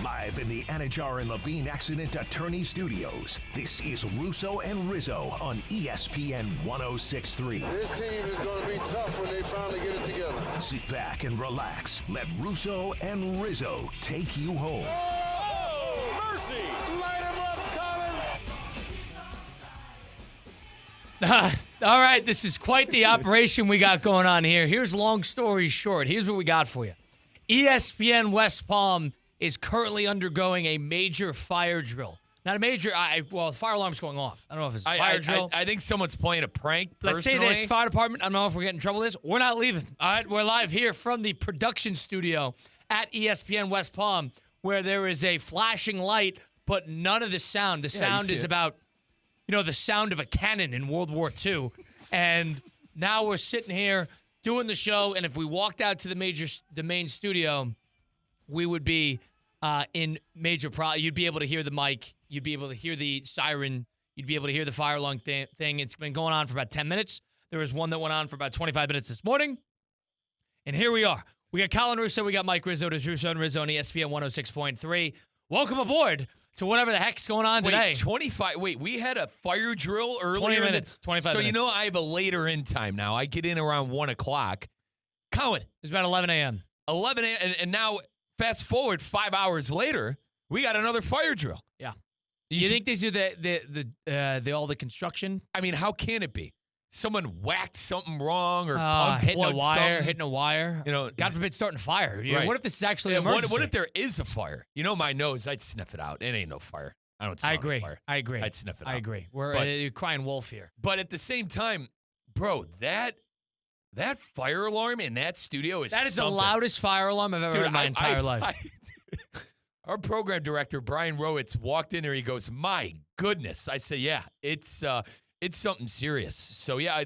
Live in the Anajar and Levine Accident Attorney Studios, this is Russo and Rizzo on ESPN 106.3. This team is going to be tough when they finally get it together. Sit back and relax. Let Russo and Rizzo take you home. Oh, mercy! Light him up, Colin! All right, this is quite the operation we got going on here. Here's long story short. Here's what we got for you. ESPN West Palm is currently undergoing a major fire drill. Not a major, the fire alarm's going off. I don't know if it's a fire drill. I think someone's playing a prank, Let's say this, fire department, I don't know if we're getting in trouble with this. We're not leaving, all right? We're live here from the production studio at ESPN West Palm, where there is a flashing light, but none of the sound. The sound is about, the sound of a cannon in World War II. And now we're sitting here doing the show, and if we walked out to the main studio, we would be in major problem. You'd be able to hear the mic. You'd be able to hear the siren. You'd be able to hear the fire alarm thing. It's been going on for about 10 minutes. There was one that went on for about 25 minutes this morning. And here we are. We got Colin Russo. We got Mike Rizzo. It is Russo and Rizzo on ESPN 106.3. Welcome aboard to whatever the heck's going on today. We had a fire drill earlier. 20 minutes, 25 minutes. So, I have a later in time now. I get in around 1 o'clock. Colin. It's about 11 a.m. 11 a.m. And now, fast forward 5 hours later, we got another fire drill. Yeah. You think they do all the construction? I mean, how can it be? Someone whacked something wrong or hitting a something. wire. God forbid starting a fire. Right. What if this is actually an emergency? What if there is a fire? My nose, I'd sniff it out. It ain't no fire. I don't smell fire. I agree. I'd sniff it out. I agree. We're crying wolf here. But at the same time, bro, that fire alarm in that studio is That is something. the loudest fire alarm I've ever heard in my entire life. Our program director, Brian Rowitz, walked in there. He goes, "My goodness." I said, "Yeah, it's something serious." So, yeah, I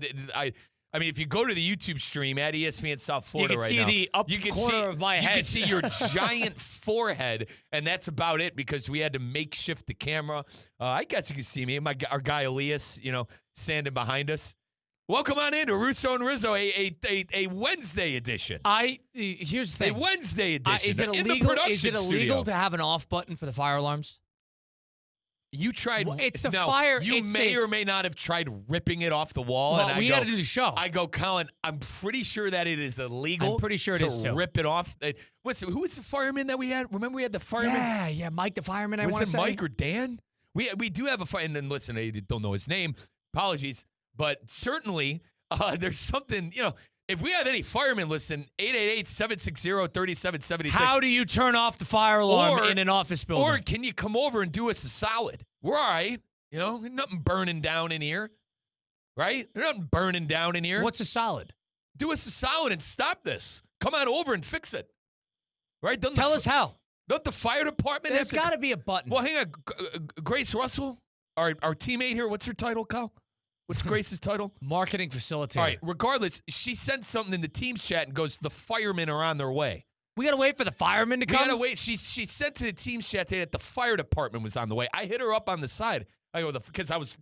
mean, if you go to the YouTube stream at ESPN South Florida right now, you can see the corner of my head. You can see your giant forehead, and that's about it because we had to makeshift the camera. I guess you can see me. Our guy Elias, standing behind us. Welcome on in to Russo and Rizzo, a Wednesday edition. Here's the thing. A Wednesday edition. Is it in the production Is it illegal to have an off button for the fire alarms? You tried. Well, it's the no, fire. You may or may not have tried ripping it off the wall. Well, and we got to do the show. I go, Colin, I'm pretty sure that it is illegal. I'm pretty sure it is too. Rip it off. Who was the fireman that we had? Remember we had the fireman? Yeah, Mike the fireman. Was it Mike or Dan? We do have a fireman. And then listen, I don't know his name. Apologies, but certainly there's something. If we have any firemen listen, 888-760-3776. How do you turn off the fire alarm in an office building? Or can you come over and do us a solid? We're all right. Nothing burning down in here. Right? There's nothing burning down in here. What's a solid? Do us a solid and stop this. Come on over and fix it. Right? Tell us how. Don't the fire department There's got to be a button. Well, hang on. Grace Russell, our teammate here, what's her title, Kyle? What's Grace's title? Marketing facilitator. All right. Regardless, she sent something in the team's chat and goes, the firemen are on their way. We got to wait for the firemen to come? We got to wait. She sent to the team's chat today that the fire department was on the way. I hit her up on the side. I go, because I was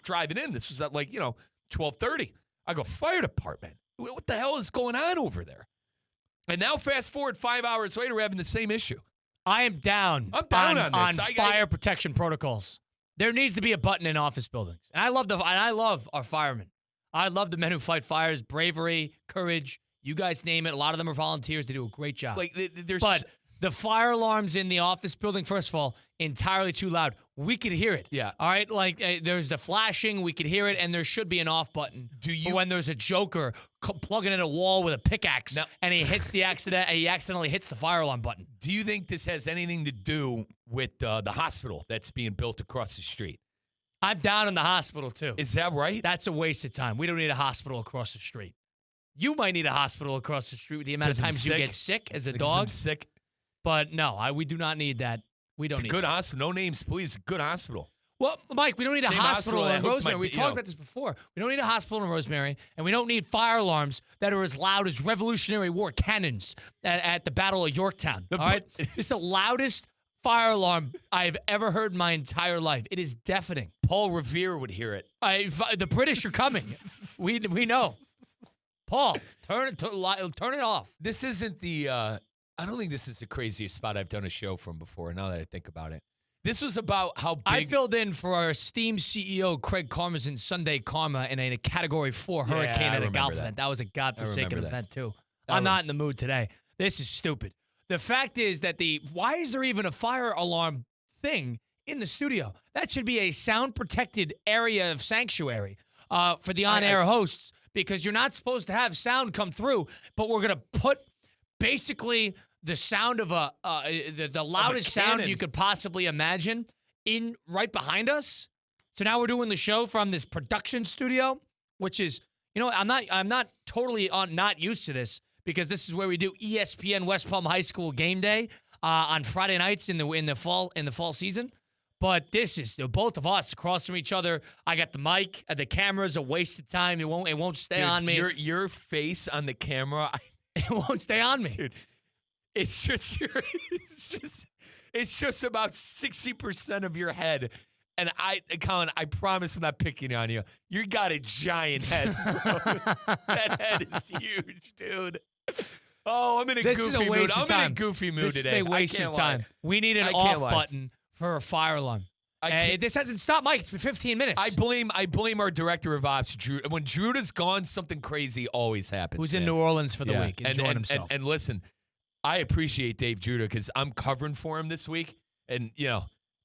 driving in. This was at 12:30. I go, fire department. What the hell is going on over there? And now fast forward 5 hours later, we're having the same issue. I am down. I'm down on this. Fire protection protocols. There needs to be a button in office buildings. And I love our firemen. I love the men who fight fires, bravery, courage. You guys name it. A lot of them are volunteers. They do a great job. But the fire alarms in the office building, first of all, entirely too loud. We could hear it. Yeah. All right? There's the flashing. We could hear it, and there should be an off button for when there's a joker plugging in a wall with a pickaxe, and he accidentally hits the fire alarm button. Do you think this has anything to do with the hospital that's being built across the street? I'm down in the hospital, too. Is that right? That's a waste of time. We don't need a hospital across the street. You might need a hospital across the street with the amount of times you get sick as a dog. I'm sick. But no, we do not need that. We don't need a good hospital. No names, please. Good hospital. Well, Mike, we don't need a hospital in Rosemary. We talked about this before. We don't need a hospital in Rosemary, and we don't need fire alarms that are as loud as Revolutionary War cannons at the Battle of Yorktown. All right? It's the loudest fire alarm I've ever heard in my entire life. It is deafening. Paul Revere would hear it. The British are coming. We know. Paul, turn it off. This isn't the I don't think this is the craziest spot I've done a show from before, now that I think about it. This was about how big... I filled in for our esteemed CEO, Craig Karmazin's Sunday Karma in a Category 4 hurricane at a golf event. That was a godforsaken event, too. I'm not in the mood today. This is stupid. The fact is that why is there even a fire alarm thing in the studio? That should be a sound-protected area of sanctuary for the on-air hosts, because you're not supposed to have sound come through, but we're going to put basically the sound of the loudest sound you could possibly imagine in right behind us. So now we're doing the show from this production studio, which is, I'm not totally not used to this, because this is where we do ESPN West Palm High School game day on Friday nights in the fall season. But this is both of us across from each other. I got the mic, the camera's a waste of time. It won't stay on me. Your face on the camera, it won't stay on me, dude. It's just about 60% of your head. And Colin, I promise I'm not picking on you. You got a giant head, bro. That head is huge, dude. Oh, I'm in a goofy mood. I'm in a goofy mood today. This is a waste of time. We need an off button for a fire alarm. This hasn't stopped, Mike. It's been 15 minutes. I blame our director of ops, Drew. When Druta's gone, something crazy always happens. Who's in New Orleans for the week, enjoying himself. And listen, I appreciate Dave Druta because I'm covering for him this week. And,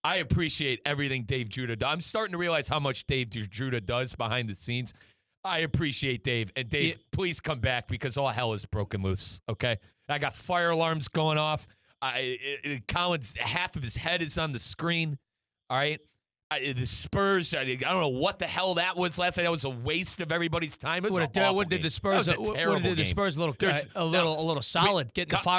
I appreciate everything Dave Druta does. I'm starting to realize how much Dave Druta does behind the scenes. I appreciate Dave. And Dave, please come back because all hell is broken loose, okay? I got fire alarms going off. Colin's half of his head is on the screen, all right? The Spurs, I don't know what the hell that was last night. That was a waste of everybody's time. It was what did the Spurs? That was a terrible game. The Spurs a little solid,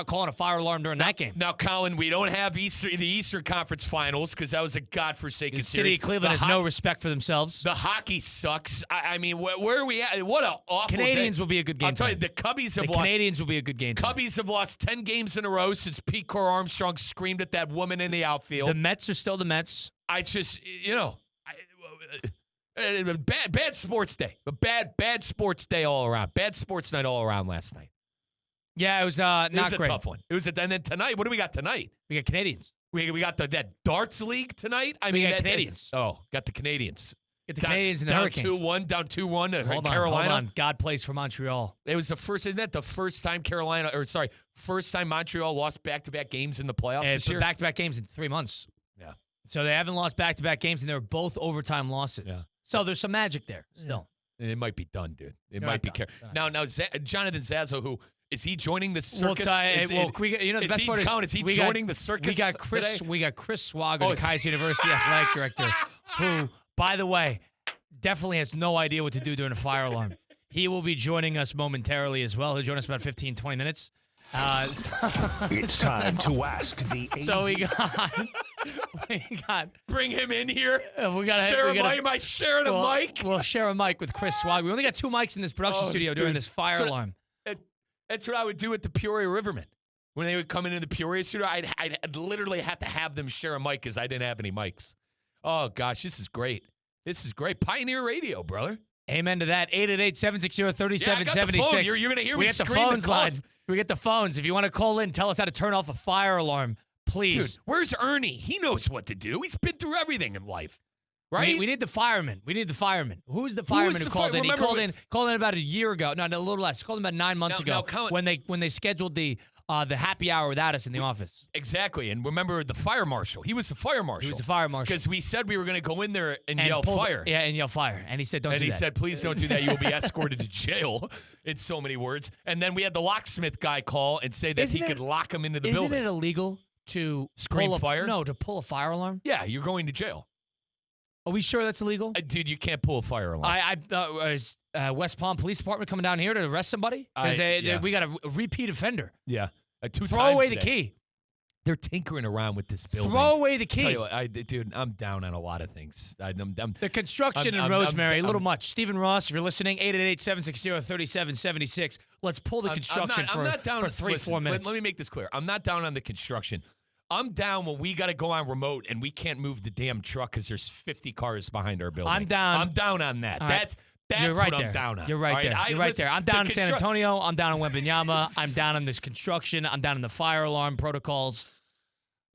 calling a fire alarm during that game. Now, Colin, we don't have the Eastern Conference Finals because that was a godforsaken series. The city of Cleveland has no respect for themselves. The hockey sucks. I mean, where are we at? What an awful Canadians will be a good game. I'll tell you, the Cubbies have lost. Canadians will be a good game. Cubbies have lost 10 games in a row since Pete Core Armstrong screamed at that woman in the outfield. The Mets are still the Mets. I just, bad sports day. A bad sports day all around. Bad sports night all around last night. Yeah, it was not great. It was a tough one. And then tonight, what do we got tonight? We got Canadians. We got that darts league tonight. We got Canadians. Got the Canadians. Get the Canadians and the Hurricanes. Down 2-1 to Carolina. Hold on. God plays for Montreal. It was isn't that the first time first time Montreal lost back-to-back games in the playoffs this year? Back-to-back games in 3 months. Yeah. So they haven't lost back-to-back games, and they were both overtime losses. Yeah. So there's some magic there still. And it might be done, dude. It might be now Jonathan Zazo, who is he joining the circus? The best part is he joining the circus? We got Chris Swagger, the Kaiser University athletic director, who, by the way, definitely has no idea what to do during a fire alarm. He will be joining us momentarily as well. He'll join us about 15, 20 minutes. It's time to ask the AD. So we got bring him in here. We got share a mic. Am I sharing a mic? We'll share a mic with Chris Swag. We only got 2 mics in this production studio during this fire alarm. That's what I would do with the Peoria Rivermen. When they would come into the Peoria studio, I'd literally have to have them share a mic because I didn't have any mics. Oh, gosh, this is great. This is great. Pioneer radio, brother. Amen to that. 888-760-3776. You're going to hear me scream the lines. We get the phones. If you want to call in, tell us how to turn off a fire alarm, please. Dude, where's Ernie? He knows what to do. He's been through everything in life, right? We need the fireman. Who's the fireman who called in? He called in about a year ago. No, a little less. He called in about 9 months ago when they scheduled the happy hour without us in the office. Exactly. And remember the fire marshal. He was the fire marshal. Because we said we were going to go in there and yell fire. And yell fire. And he said, don't do that. And he said, please don't do that. You will be escorted to jail, in so many words. And then we had the locksmith guy call and say that he could lock him into the building. Isn't it illegal to scream fire? No, to pull a fire alarm? Yeah, you're going to jail. Are we sure that's illegal? Dude, you can't pull a fire alarm. Is West Palm Police Department coming down here to arrest somebody? Because we got a repeat offender. Yeah. Throw away the key. They're tinkering around with this building. Throw away the key. Tell you what, dude, I'm down on a lot of things. The construction in Rosemary, a little much. Stephen Ross, if you're listening, 888-760-3776. Let's pull the construction for 3-4 minutes. Let me make this clear. I'm not down on the construction. I'm down when we got to go on remote and we can't move the damn truck because there's 50 cars behind our building. I'm down. I'm down on that. You're right what there. I'm down on. You're right all there. You're right there. I'm down in San Antonio. I'm down in Wembanyama. I'm down in this construction. I'm down in the fire alarm protocols.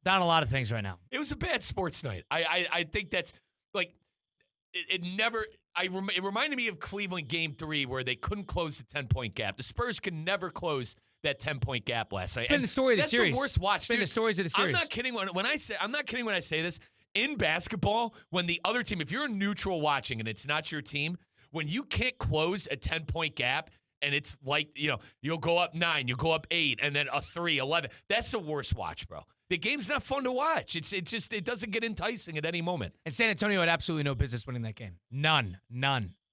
Down a lot of things right now. It was a bad sports night. I think that's like it never. It reminded me of Cleveland Game 3 where they couldn't close the 10-point gap. The Spurs could never close that 10-point gap last night. It's been the story of the series. That's the worst watch. It's been the stories of the series. I'm not kidding when I say this. In basketball, when the other team, if you're a neutral watching and it's not your team, when you can't close a 10-point gap and it's like, you'll go up 9, you'll go up 8, and then a 3, 11. That's the worst watch, bro. The game's not fun to watch. It doesn't get enticing at any moment. And San Antonio had absolutely no business winning that game. None.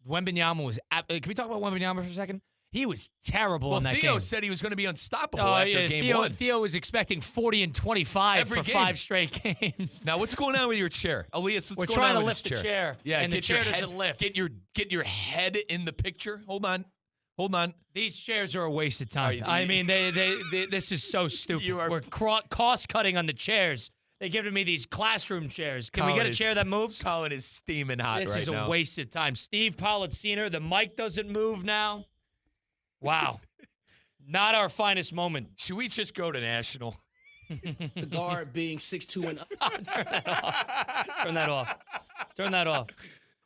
Wembanyama was. Can we talk about Wembanyama for a second? He was terrible in that game. Theo said he was going to be unstoppable after game 1. Theo was expecting 40 and 25 every for game. 5 straight games. Now, what's going on with your chair? Elias, We're going on trying to with lift this the chair. Yeah, and the chair doesn't lift. Get your head in the picture. Hold on. These chairs are a waste of time. I mean, they this is so stupid. We're cost cutting on the chairs. They're giving me these classroom chairs. Can we get a chair that moves? Colin is steaming hot This is a waste of time. Steve Pollitziner, the mic doesn't move now. Wow. Not our finest moment. Should we just go to national? The guard being 6'2" and Turn that off.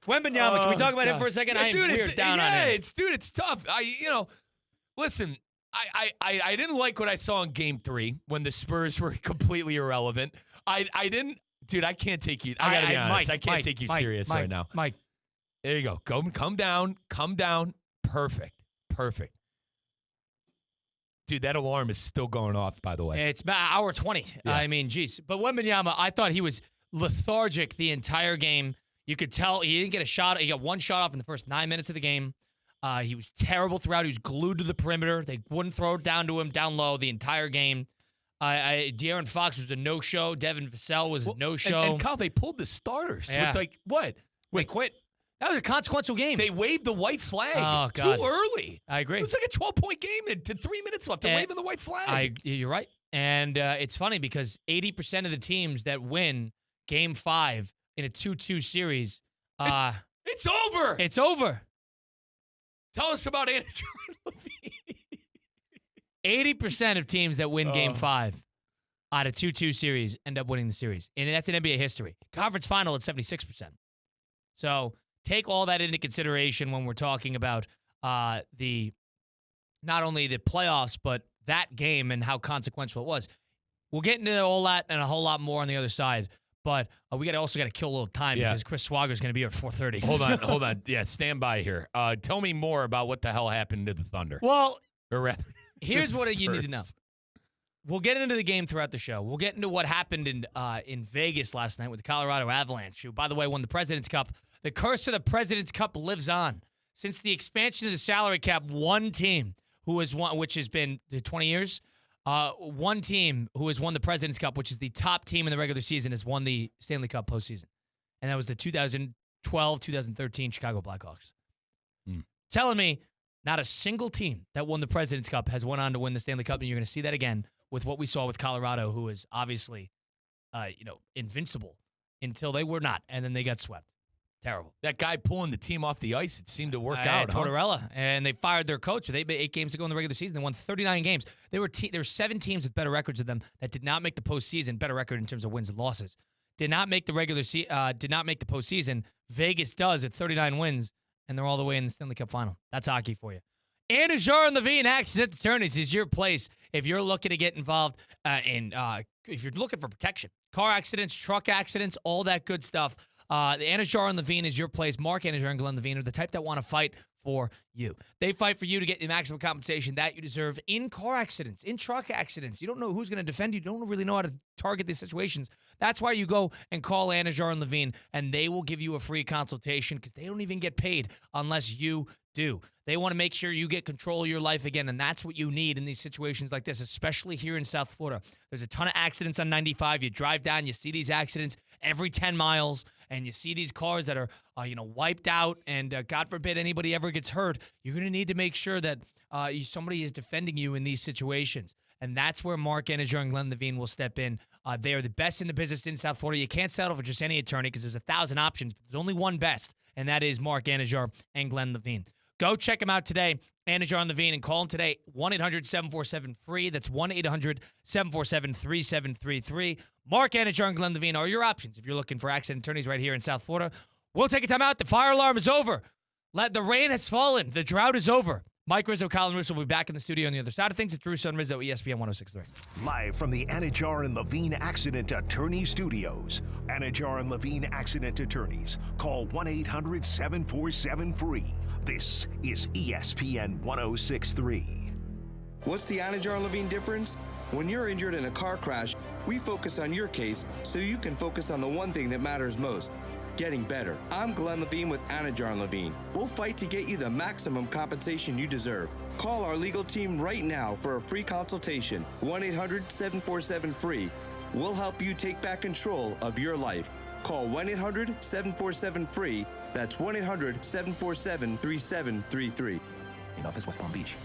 Wembanyama, can we talk about him for a second? We're down on him. It's tough. Listen, I didn't like what I saw in Game 3 when the Spurs were completely irrelevant. I can't take you. I gotta be honest. I can't take you serious right now. Mike, there you go. Come down. Perfect. Dude, that alarm is still going off, by the way. It's about hour 20. Yeah. I mean, geez. But Wembanyama, I thought he was lethargic the entire game. You could tell he didn't get a shot. He got one shot off in the first 9 minutes of the game. He was terrible throughout. He was glued to the perimeter. They wouldn't throw it down to him down low the entire game. De'Aaron Fox was a no-show. Devin Vassell was a no-show. And Kyle, they pulled the starters. Yeah. With what? They quit. That was a consequential game. They waved the white flag too early. I agree. It was like a 12-point game to 3 minutes left. They're waving the white flag. You're right. And it's funny because 80% of the teams that win Game 5 in a 2-2 series, it's over. It's over. Tell us about Andrew Levine. 80% of teams that win Game 5 out of 2-2 series end up winning the series. And that's in NBA history. Conference final at 76%. So take all that into consideration when we're talking about not only the playoffs, but that game and how consequential it was. We'll get into all that and a whole lot more on the other side. But we also got to kill a little time because Chris Swagger is going to be here at 4:30. Hold on. Yeah, stand by here. Tell me more about what the hell happened to the Thunder. Well, or rather, here's what you need to know. We'll get into the game throughout the show. We'll get into what happened in Vegas last night with the Colorado Avalanche, who, by the way, won the President's Cup. The curse of the President's Cup lives on. Since the expansion of the salary cap, one team who has won, which has been 20 years, one team who has won the President's Cup, which is the top team in the regular season, has won the Stanley Cup postseason. And that was the 2012-2013 Chicago Blackhawks. Telling me not a single team that won the President's Cup has went on to win the Stanley Cup, and you're going to see that again with what we saw with Colorado, who is obviously, invincible until they were not, and then they got swept. Terrible. That guy pulling the team off the ice, it seemed to work out. Tortorella, and they fired their coach. They 8 games ago in the regular season. They won 39 games. There were 7 teams with better records than them that did not make the postseason. Better record in terms of wins and losses. Did not make the did not make the postseason. Vegas does at 39 wins, and they're all the way in the Stanley Cup final. That's hockey for you. Anajar and Levine Accident Attorneys is your place if you're looking to get involved if you're looking for protection. Car accidents, truck accidents, all that good stuff. The Anajar and Levine is your place. Mark Anajar and Glenn Levine are the type that want to fight for you. They fight for you to get the maximum compensation that you deserve in car accidents, in truck accidents. You don't know who's going to defend you. You don't really know how to target these situations. That's why you go and call Anajar and Levine, and they will give you a free consultation because they don't even get paid unless you do. They want to make sure you get control of your life again, and that's what you need in these situations like this, especially here in South Florida. There's a ton of accidents on 95. You drive down, you see these accidents every 10 miles, and you see these cars that are, wiped out, and God forbid anybody ever gets hurt. You're going to need to make sure that somebody is defending you in these situations. And that's where Mark Anajar and Glenn Levine will step in They are the best in the business in South Florida. You can't settle for just any attorney because there's 1,000 options. But there's only one best, and that is Mark Anajar and Glenn Levine. Go check them out today, Anajar and Levine, and call them today, 1-800-747-FREE. That's 1-800-747-3733. Mark Anajar and Glenn Levine are your options if you're looking for accident attorneys right here in South Florida. We'll take a time out. The fire alarm is over. The rain has fallen. The drought is over. Mike Rizzo, Colin Russo will be back in the studio on the other side of things. It's Russo and Rizzo, ESPN 106.3. Live from the Anajar and Levine Accident Attorney Studios. Anajar and Levine Accident Attorneys. Call 1-800-747-FREE. This is ESPN 106.3. What's the Anajar and Levine difference? When you're injured in a car crash, we focus on your case so you can focus on the one thing that matters most. Getting better. I'm Glenn Levine with Anajar and Levine. We'll fight to get you the maximum compensation you deserve. Call our legal team right now for a free consultation. 1-800-747-FREE. We'll help you take back control of your life. Call 1-800-747-FREE. That's 1-800-747-3733. In office, West Palm Beach.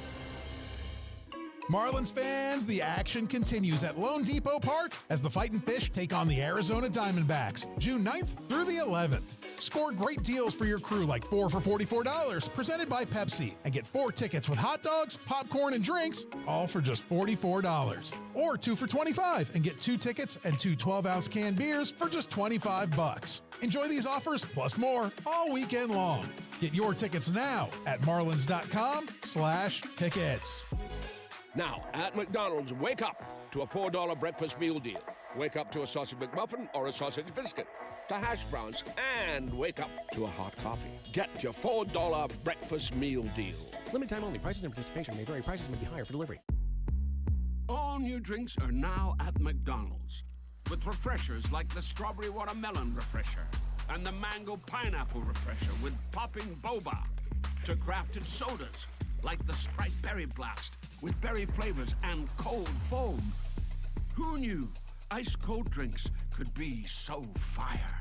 Marlins fans, the action continues at Lone Depot Park as the Fightin' Fish take on the Arizona Diamondbacks, June 9th through the 11th. Score great deals for your crew like 4 for $44, presented by Pepsi, and get 4 tickets with hot dogs, popcorn, and drinks, all for just $44. Or 2 for $25 and get 2 tickets and 2 12-ounce canned beers for just $25. Enjoy these offers plus more all weekend long. Get your tickets now at marlins.com/tickets. Now, at McDonald's, wake up to a $4 breakfast meal deal. Wake up to a sausage McMuffin or a sausage biscuit, to hash browns, and wake up to a hot coffee. Get your $4 breakfast meal deal. Limited time only. Prices and participation may vary. Prices may be higher for delivery. All new drinks are now at McDonald's, with refreshers like the strawberry watermelon refresher and the mango pineapple refresher with popping boba, to crafted sodas like the Sprite Berry Blast with berry flavors and cold foam. Who knew ice cold drinks could be so fire?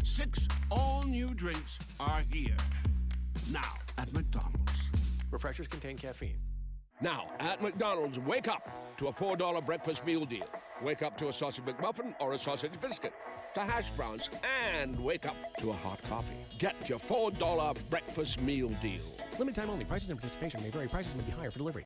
6 all-new drinks are here. Now at McDonald's. Refreshers contain caffeine. Now at McDonald's, wake up to a $4 breakfast meal deal. Wake up to a sausage McMuffin or a sausage biscuit, to hash browns, and wake up to a hot coffee. Get your $4 breakfast meal deal. Limited time only. Prices and participation may vary. Prices may be higher for delivery.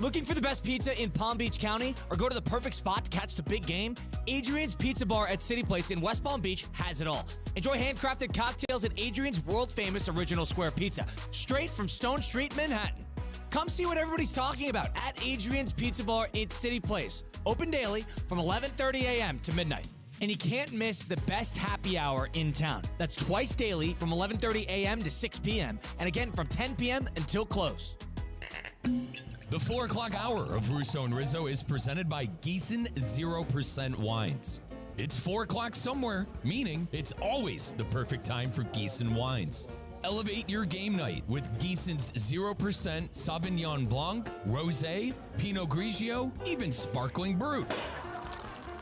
Looking for the best pizza in Palm Beach County or go to the perfect spot to catch the big game? Adrian's Pizza Bar at City Place in West Palm Beach has it all. Enjoy handcrafted cocktails and Adrian's world-famous original square pizza, straight from Stone Street, Manhattan. Come see what everybody's talking about at Adrian's Pizza Bar in City Place. Open daily from 11:30 a.m. to midnight. And you can't miss the best happy hour in town. That's twice daily from 11:30 a.m. to 6 p.m. and again from 10 p.m. until close. The 4 o'clock hour of Russo and Rizzo is presented by Gießen 0% Wines. It's 4 o'clock somewhere, meaning it's always the perfect time for Gießen wines. Elevate your game night with Gießen's 0% Sauvignon Blanc, Rosé, Pinot Grigio, even Sparkling Brut.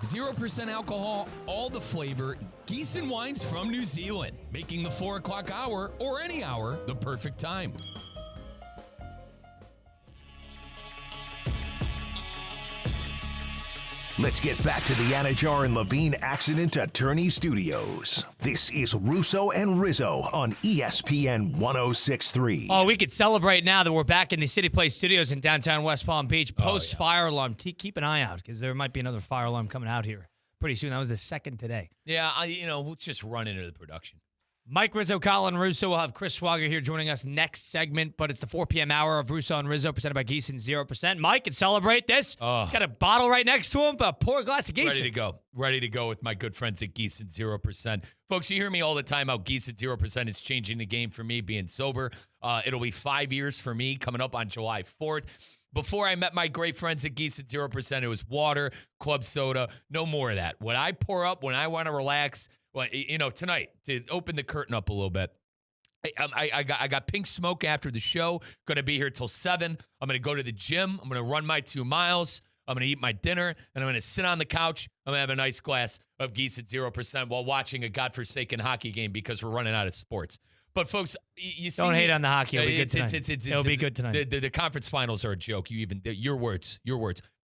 0% alcohol, all the flavor, Gießen wines from New Zealand, making the 4 o'clock hour or any hour the perfect time. Let's get back to the Anajar and Levine Accident Attorney Studios. This is Russo and Rizzo on ESPN 106.3. Oh, we could celebrate now that we're back in the City Place Studios in downtown West Palm Beach. Post-fire alarm. Keep an eye out because there might be another fire alarm coming out here pretty soon. That was the second today. Yeah, we'll just run into the production. Mike Rizzo, Colin Russo. We'll have Chris Swager here joining us next segment, but it's the 4 p.m. hour of Russo and Rizzo presented by Gießen 0%. Mike, can celebrate this. He's got a bottle right next to him, but pour a glass of Gießen. Ready to go with my good friends at Gießen 0%. Folks, you hear me all the time how Gießen 0% is changing the game for me being sober. It'll be 5 years for me coming up on July 4th. Before I met my great friends at Gießen 0%, it was water, club soda, no more of that. What I pour up when I want to relax, well, tonight, to open the curtain up a little bit, I got pink smoke after the show. Going to be here till 7. I'm going to go to the gym. I'm going to run my 2 miles. I'm going to eat my dinner, and I'm going to sit on the couch. I'm going to have a nice glass of Gießen 0% while watching a godforsaken hockey game because we're running out of sports. But, folks, you see... Don't hate on the hockey. It'll be good tonight. It'll be good tonight. The conference finals are a joke. Your words.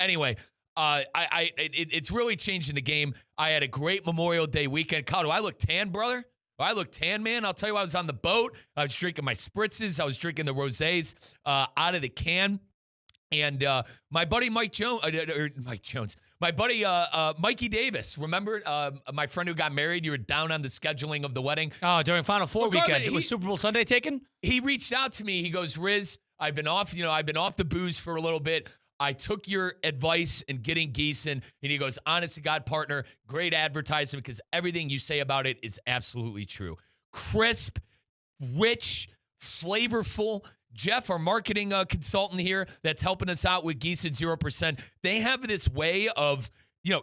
Anyway, It's really changing the game. I had a great Memorial Day weekend. Kyle, do I look tan, brother? Do I look tan, man? I'll tell you, I was on the boat. I was drinking my spritzes. I was drinking the rosés out of the can. And my buddy Mikey Davis, remember my friend who got married? You were down on the scheduling of the wedding. Oh, during Final Four weekend. It was Super Bowl Sunday taken? He reached out to me. He goes, Riz, I've been off the booze for a little bit. I took your advice in getting Gießen. And he goes, honest to God, partner, great advertisement because everything you say about it is absolutely true. Crisp, rich, flavorful. Jeff, our marketing consultant here that's helping us out with Gießen 0%, they have this way of,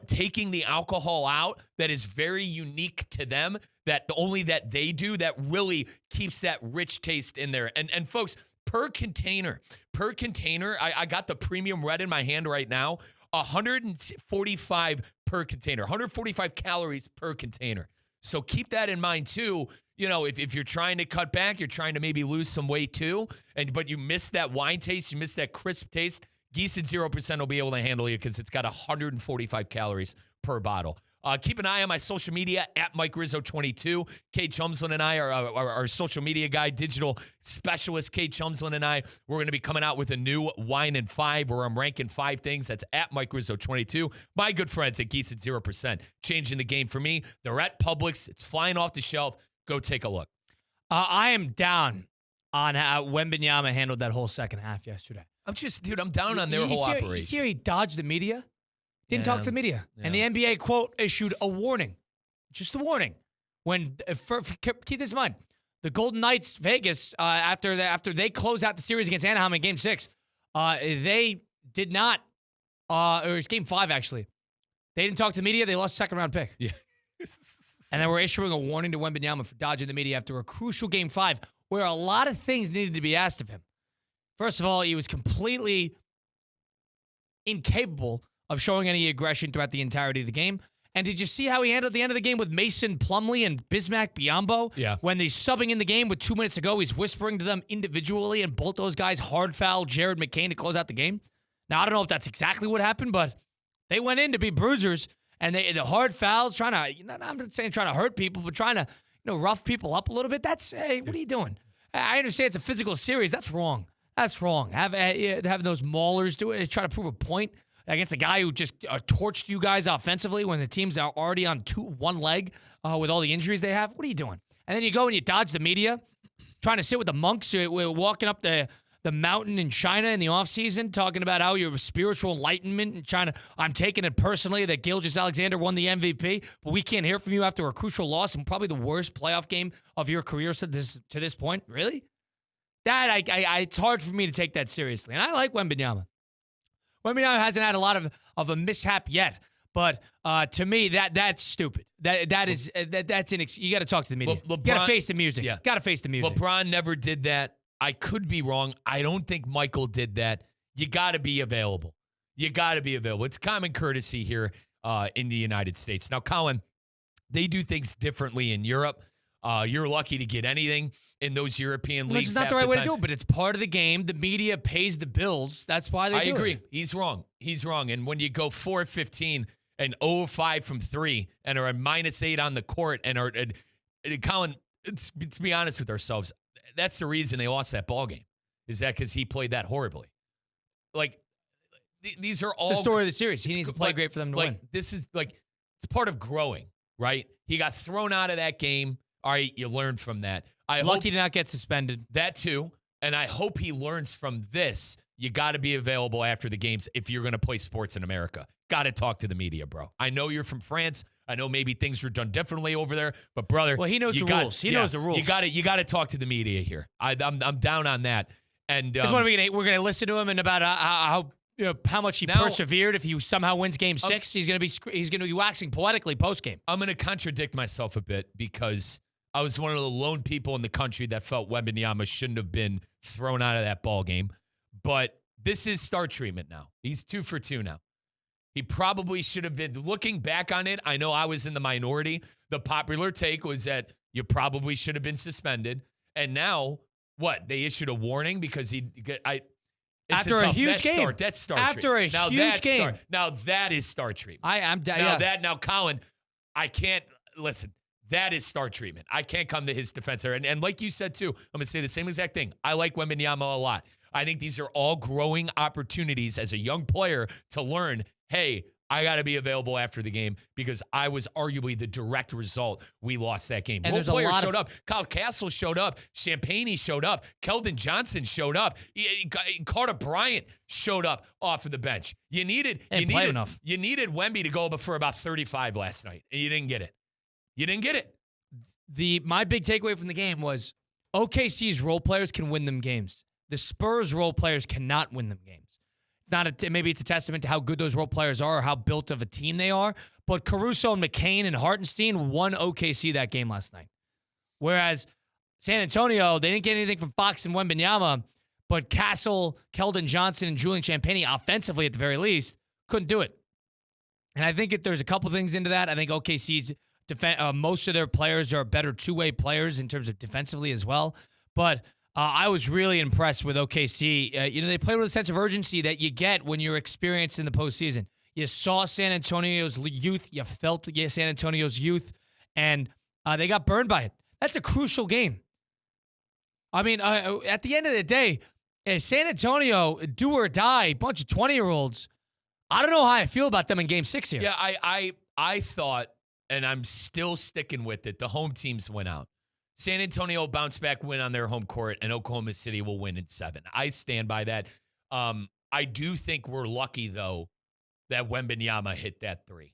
taking the alcohol out that is very unique to them, that only that they do, that really keeps that rich taste in there. And folks, per container, I got the premium red in my hand right now, 145 per container, 145 calories per container. So keep that in mind too. If you're trying to cut back, you're trying to maybe lose some weight too, but you miss that wine taste, you miss that crisp taste, Gießen 0% will be able to handle you because it's got 145 calories per bottle. Keep an eye on my social media at Mike Rizzo 22. Kate Chumslin and I are our social media guy, digital specialist. Kate Chumslin and I, we're going to be coming out with a new Wine and 5 where I'm ranking 5 things. That's at Mike Rizzo 22. My good friends at Gießen 0%, changing the game for me. They're at Publix. It's flying off the shelf. Go take a look. I am down on how Wembanyama handled that whole second half yesterday. I'm down on their whole operation. You see how he dodged the media? Didn't talk to the media. Yeah. And the NBA, quote, issued a warning. Just a warning. Keep this in mind. The Golden Knights, Vegas, after they close out the series against Anaheim in Game 6, they did not, or it was Game 5, actually. They didn't talk to the media. They lost a second-round pick. Yeah. And then we're issuing a warning to Wembanyama for dodging the media after a crucial Game 5 where a lot of things needed to be asked of him. First of all, he was completely incapable of showing any aggression throughout the entirety of the game. And did you see how he handled the end of the game with Mason Plumlee and Bismack Biyombo? Yeah. When they're subbing in the game with 2 minutes to go, he's whispering to them individually, and both those guys hard foul Jared McCain to close out the game. Now, I don't know if that's exactly what happened, but they went in to be bruisers. And the hard fouls, I'm not saying trying to hurt people, but trying to rough people up a little bit. That's, hey, what are you doing? I understand it's a physical series. That's wrong. That's wrong. Have those maulers do it, try to prove a point against a guy who just torched you guys offensively when the team's already on one leg with all the injuries they have. What are you doing? And then you go and you dodge the media, trying to sit with the monks walking up the mountain in China in the offseason, talking about how your spiritual enlightenment and China. I'm taking it personally that Gilgeous-Alexander won the MVP, but we can't hear from you after a crucial loss and probably the worst playoff game of your career to this point. Really? That it's hard for me to take that seriously. And I like Wembanyama. Wembanyama hasn't had a lot of a mishap yet, but to me that's stupid. That's you got to talk to the media. You got to face the music. Yeah. Got to face the music. LeBron never did that. I could be wrong. I don't think Michael did that. You got to be available. It's common courtesy here in the United States. Now, Colin, they do things differently in Europe. You're lucky to get anything in those European leagues. It's not the right way to do it, but it's part of the game. The media pays the bills. That's why they do it. I agree. He's wrong. And when you go 4-15 and 0-5 from 3 and are at -8 on the court and are Colin, let's be honest with ourselves. That's the reason they lost that ball game. Is that because he played that horribly? Like, these are all... It's the story of the series. He needs to play great for them to win. This is, it's part of growing, right? He got thrown out of that game. All right, you learned from that. Lucky to not get suspended. That too. And I hope he learns from this. You got to be available after the games if you're going to play sports in America. Got to talk to the media, bro. I know you're from France. I know maybe things are done differently over there, but brother, well, he knows the rules. He knows the rules. You got to talk to the media here. I'm down on that. And we're gonna listen to him and about how much he persevered. If he somehow wins Game 6, he's gonna be waxing poetically post game. I'm gonna contradict myself a bit because I was one of the lone people in the country that felt Wembanyama shouldn't have been thrown out of that ball game. But this is star treatment now. He's 2 for 2 now. He probably should have been. Looking back on it, I know I was in the minority. The popular take was that you probably should have been suspended. And now, what? They issued a warning because After a huge game. That's star After treatment. a huge game. Now that is star treatment. Now, Colin, I can't listen. That is star treatment. I can't come to his defense there. And like you said too, I'm gonna say the same exact thing. I like Wembanyama a lot. I think these are all growing opportunities as a young player to learn, hey, I got to be available after the game because I was arguably the direct result. We lost that game. And Role there's a players lot showed up. Kyle Castle showed up. Champagne showed up. Keldon Johnson showed up. Carter Bryant showed up off of the bench. You needed Wemby to go for about 35 last night, and you didn't get it. My big takeaway from the game was OKC's role players can win them games. The Spurs role players cannot win them games. Maybe it's a testament to how good those role players are or how built of a team they are. But Caruso and McCain and Hartenstein won OKC that game last night. Whereas San Antonio, they didn't get anything from Fox and Wembanyama, but Castle, Keldon Johnson, and Julian Champagnie, offensively at the very least, couldn't do it. And I think there's a couple things into that. I think OKC's most of their players are better two-way players in terms of defensively as well. But I was really impressed with OKC. They played with a sense of urgency that you get when you're experienced in the postseason. You saw San Antonio's youth. You felt San Antonio's youth, and they got burned by it. That's a crucial game. I mean, at the end of the day, San Antonio, do or die, bunch of 20-year-olds. I don't know how I feel about them in Game 6 here. Yeah, I thought, and I'm still sticking with it, the home teams went out. San Antonio bounce back win on their home court, and Oklahoma City will win in 7. I stand by that. I do think we're lucky, though, that Wembanyama hit that 3.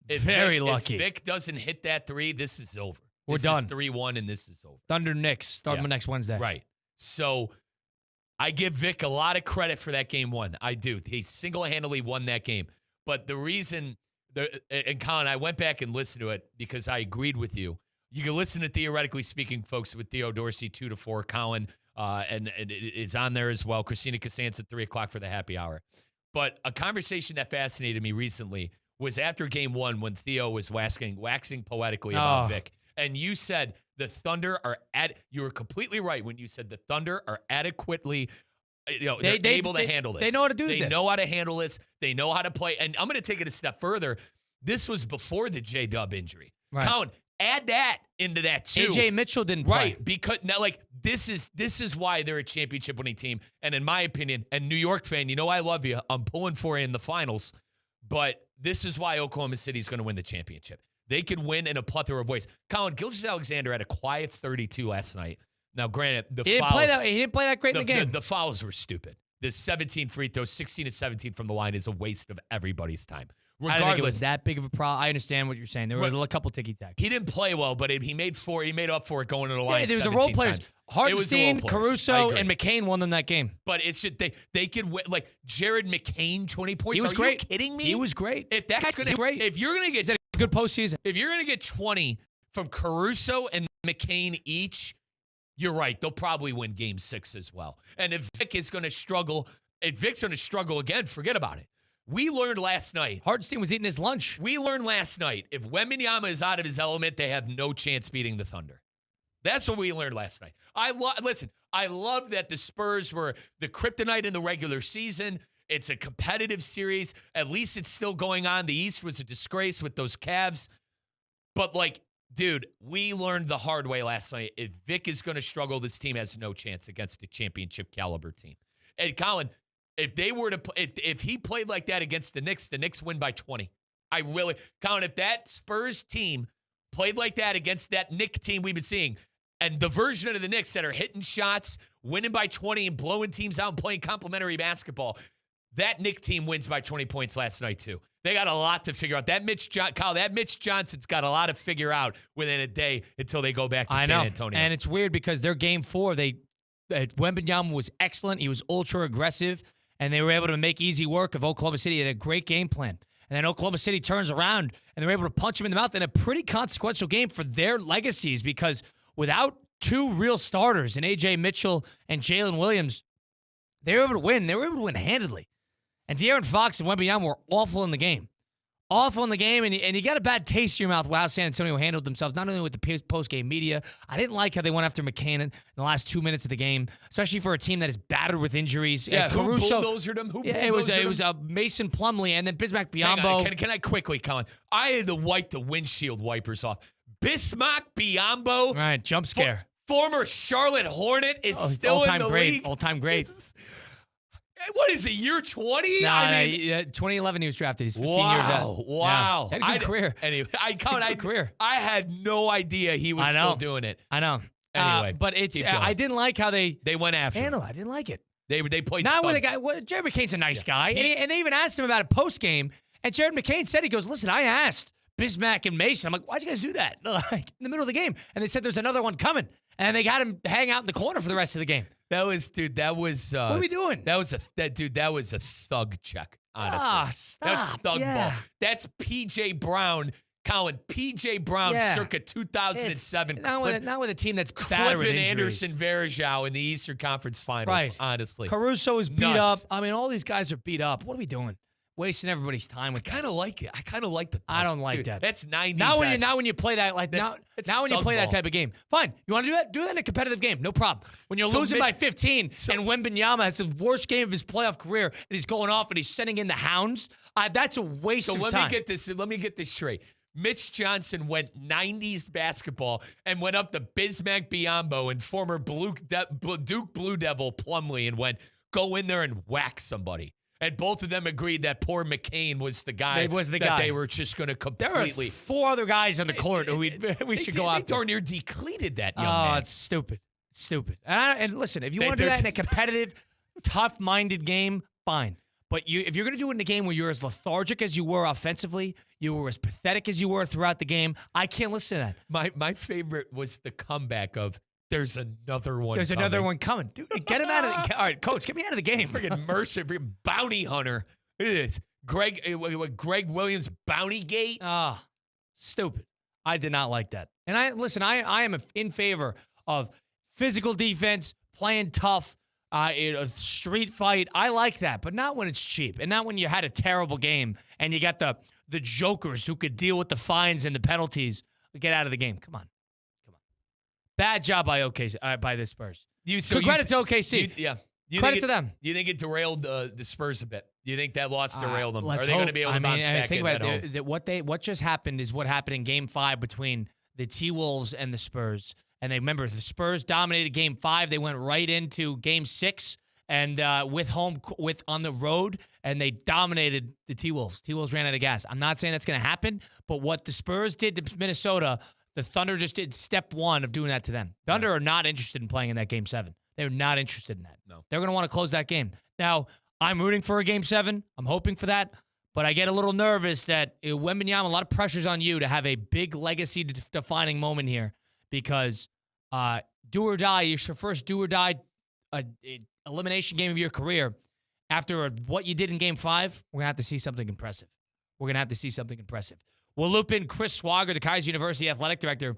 Very lucky. If Vic doesn't hit that 3, this is over. We're done. This is 3-1, and this is over. Thunder Knicks starting next Wednesday. Right. So I give Vic a lot of credit for that game 1. I do. He single-handedly won that game. But the reason, and Colin, I went back and listened to it because I agreed with you. You can listen to Theoretically Speaking, folks, with Theo Dorsey, 2 to 4. Colin and it is on there as well. Christina Casance at 3 o'clock for the happy hour. But a conversation that fascinated me recently was after Game 1 when Theo was waxing poetically about Vic. And you said the Thunder are you were completely right when you said the Thunder are adequately they're able to handle this. They know how to do this. They know how to handle this. They know how to play. And I'm going to take it a step further. This was before the J-Dub injury. Right. Colin, add that into that too. AJ Mitchell didn't play. Right, because now this is why they're a championship winning team. And in my opinion, and New York fan, I love you. I'm pulling for you in the finals, but this is why Oklahoma City is going to win the championship. They could win in a plethora of ways. Colin, Gilgeous-Alexander had a quiet 32 last night. Now, granted, he didn't play that great in the game. The fouls were stupid. The 17 free throws, 16 to 17 from the line is a waste of everybody's time. Regardless, I don't think it was that big of a problem. I understand what you're saying. There were a couple ticky-tacks. He didn't play well, but he made up for it going to the line. Yeah, there was the role players. Hartenstein, Caruso, and McCain won them that game. But they could win. Like Jared McCain, 20 points. He was great. Are you kidding me? He was great. If that's going to great. If you're going to get a good postseason. If you're going to get 20 from Caruso and McCain each, you're right. They'll probably win Game 6 as well. And if Vic's going to struggle again, forget about it. We learned last night. Hartenstein was eating his lunch. We learned last night if Wembanyama is out of his element, they have no chance beating the Thunder. That's what we learned last night. I love that the Spurs were the kryptonite in the regular season. It's a competitive series. At least it's still going on. The East was a disgrace with those Cavs. But, dude, we learned the hard way last night. If Vic is going to struggle, this team has no chance against a championship caliber team. And, Colin, if he played like that against the Knicks win by 20. Colin, if that Spurs team played like that against that Knicks team we've been seeing, and the version of the Knicks that are hitting shots, winning by 20, and blowing teams out and playing complimentary basketball, that Knicks team wins by 20 points last night too. They got a lot to figure out. That Mitch Johnson's got a lot to figure out within a day until they go back to San Antonio. And it's weird because their Game 4, Wembanyama was excellent. He was ultra aggressive. And they were able to make easy work of Oklahoma City. They had a great game plan. And then Oklahoma City turns around, and they're able to punch him in the mouth in a pretty consequential game for their legacies because without 2 real starters in A.J. Mitchell and Jalen Williams, they were able to win. They were able to win handedly. And De'Aaron Fox and Wembanyama were awful in the game. awful in the game, and you got a bad taste in your mouth with how San Antonio handled themselves, not only with the post-game media. I didn't like how they went after McCann in the last 2 minutes of the game, especially for a team that is battered with injuries. Yeah, Caruso, who bulldozered them? it was Mason Plumlee and then Bismack Biyombo. Can I quickly, Colin? I had to wipe the windshield wipers off. Bismack Biyombo. Right, jump scare. Former Charlotte Hornet is still in the league. All-time great. What is it, year 20? Nah, 2011 he was drafted. He's 15 years old. Wow. Yeah. Had a good career. Anyway, career. I had no idea he was still doing it. I know. Anyway, but I didn't like how they went after him. I didn't like it. They played not fun. with a guy. Jared McCain's a nice guy, and they even asked him about it post game. And Jared McCain said, he goes, "Listen, I asked Bismack and Mason. I'm like, why'd you guys do that? Like in the middle of the game?" And they said there's another one coming, and they got him hang out in the corner for the rest of the game. That was what are we doing? That was a thug check, honestly. Stop. That's thug ball. That's PJ Brown. Colin, PJ Brown, circa 2007. Not with a team that's Clipping Anderson Varejao in the Eastern Conference Finals, right. honestly. Caruso is beat up. I mean, all these guys are beat up. What are we doing? Wasting everybody's time with I kind of like it. I kind of like the. I don't like that. That's 90s. Now when you play that when you play that type of game, fine. You want to do that? Do that in a competitive game, no problem. When you're losing by 15 and Wembanyama has the worst game of his playoff career and he's going off and he's sending in the hounds, that's a waste of time. So let me get this straight. Mitch Johnson went 90s basketball and went up to Bismack Biyombo and former Duke Blue Devil Plumlee and went, go in there and whack somebody. And both of them agreed that poor McCain was the guy they were just going to completely. There are 4 other guys on the court who we should go after. They darn near depleted that young man. Oh, it's stupid. It's stupid. And listen, if you want to do that in a competitive, tough-minded game, fine. But if you're going to do it in a game where you're as lethargic as you were offensively, you were as pathetic as you were throughout the game, I can't listen to that. My favorite was the comeback of, there's another one There's coming. Another one coming. Dude, get him out of the All right, coach, get me out of the game. Freaking Mercer, freaking bounty hunter. Look at this. Greg Williams bounty gate. Stupid. I did not like that. And I am in favor of physical defense, playing tough, a street fight. I like that, but not when it's cheap and not when you had a terrible game and you got the jokers who could deal with the fines and the penalties. Get out of the game. Come on. Bad job by the Spurs. Credit to OKC. Credit to them. You think it derailed the Spurs a bit? Do you think that loss derailed them? Are they going to be able to bounce back think at about home? What just happened is what happened in Game 5 between the T-Wolves and the Spurs. And remember, the Spurs dominated Game 5. They went right into Game 6 and on the road, and they dominated the T-Wolves. T-Wolves ran out of gas. I'm not saying that's going to happen, but what the Spurs did to Minnesota, the Thunder just did step 1 of doing that to them. Thunder are not interested in playing in that Game 7. They're not interested in that. No. They're going to want to close that game. Now, I'm rooting for a Game 7. I'm hoping for that. But I get a little nervous that Wembanyama, a lot of pressure's on you to have a big legacy-defining moment here because do or die, your first do or die elimination game of your career. After what you did in Game 5, we're going to have to see something impressive. We'll loop in Chris Swagger, the Kaiser University athletic director.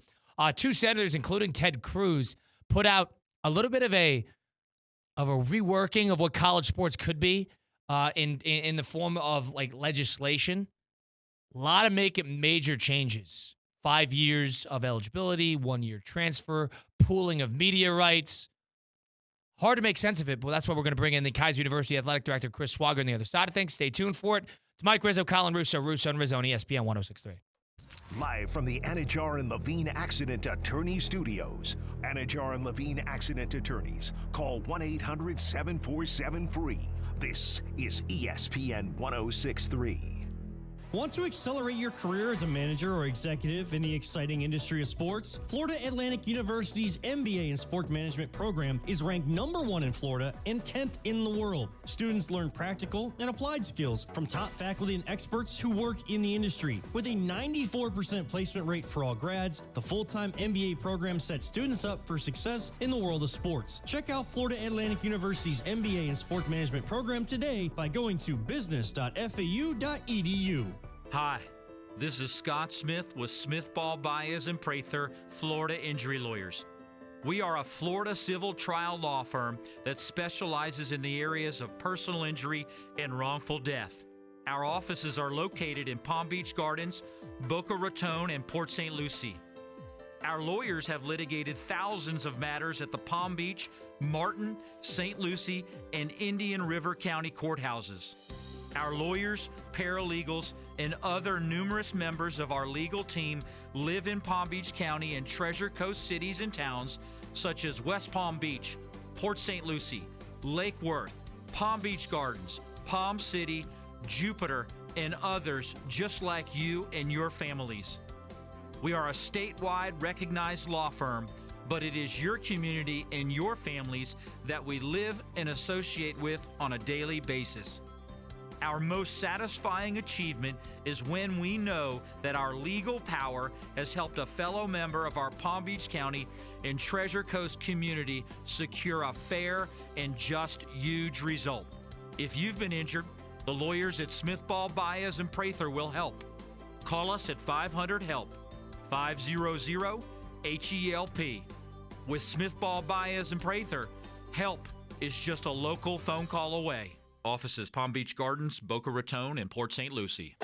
2 senators, including Ted Cruz, put out a little bit of a reworking of what college sports could be in the form of like legislation. A lot of major changes. 5 years of eligibility, 1 year transfer, pooling of media rights. Hard to make sense of it, but that's why we're going to bring in the Kaiser University athletic director, Chris Swagger, on the other side of things. Stay tuned for it. It's Mike Rizzo, Colin Russo, Russo and Rizzo on ESPN 106.3. Live from the Anajar and Levine Accident Attorney Studios. Anajar and Levine Accident Attorneys. Call 1-800-747-FREE. This is ESPN 106.3. Want to accelerate your career as a manager or executive in the exciting industry of sports? Florida Atlantic University's MBA in Sport Management program is ranked #1 in Florida and 10th in the world. Students learn practical and applied skills from top faculty and experts who work in the industry. With a 94% placement rate for all grads, the full-time MBA program sets students up for success in the world of sports. Check out Florida Atlantic University's MBA in Sport Management program today by going to business.fau.edu. Hi, this is Scott Smith with Smith Ball Baez and Prather, Florida Injury Lawyers. We are a Florida civil trial law firm that specializes in the areas of personal injury and wrongful death. Our offices are located in Palm Beach Gardens, Boca Raton, and Port St. Lucie. Our lawyers have litigated thousands of matters at the Palm Beach, Martin, St. Lucie, and Indian River County courthouses. Our lawyers, paralegals, and other numerous members of our legal team live in Palm Beach County and Treasure Coast cities and towns such as West Palm Beach, Port St. Lucie, Lake Worth, Palm Beach Gardens, Palm City, Jupiter, and others just like you and your families. We are a statewide recognized law firm, but it is your community and your families that we live and associate with on a daily basis. Our most satisfying achievement is when we know that our legal power has helped a fellow member of our Palm Beach County and Treasure Coast community secure a fair and just huge result. If you've been injured, the lawyers at Smith, Ball, Baez, and Prather will help. Call us at 500-HELP, 500-HELP. With Smith, Ball, Baez, and Prather, help is just a local phone call away. Offices Palm Beach Gardens, Boca Raton, and Port St. Lucie.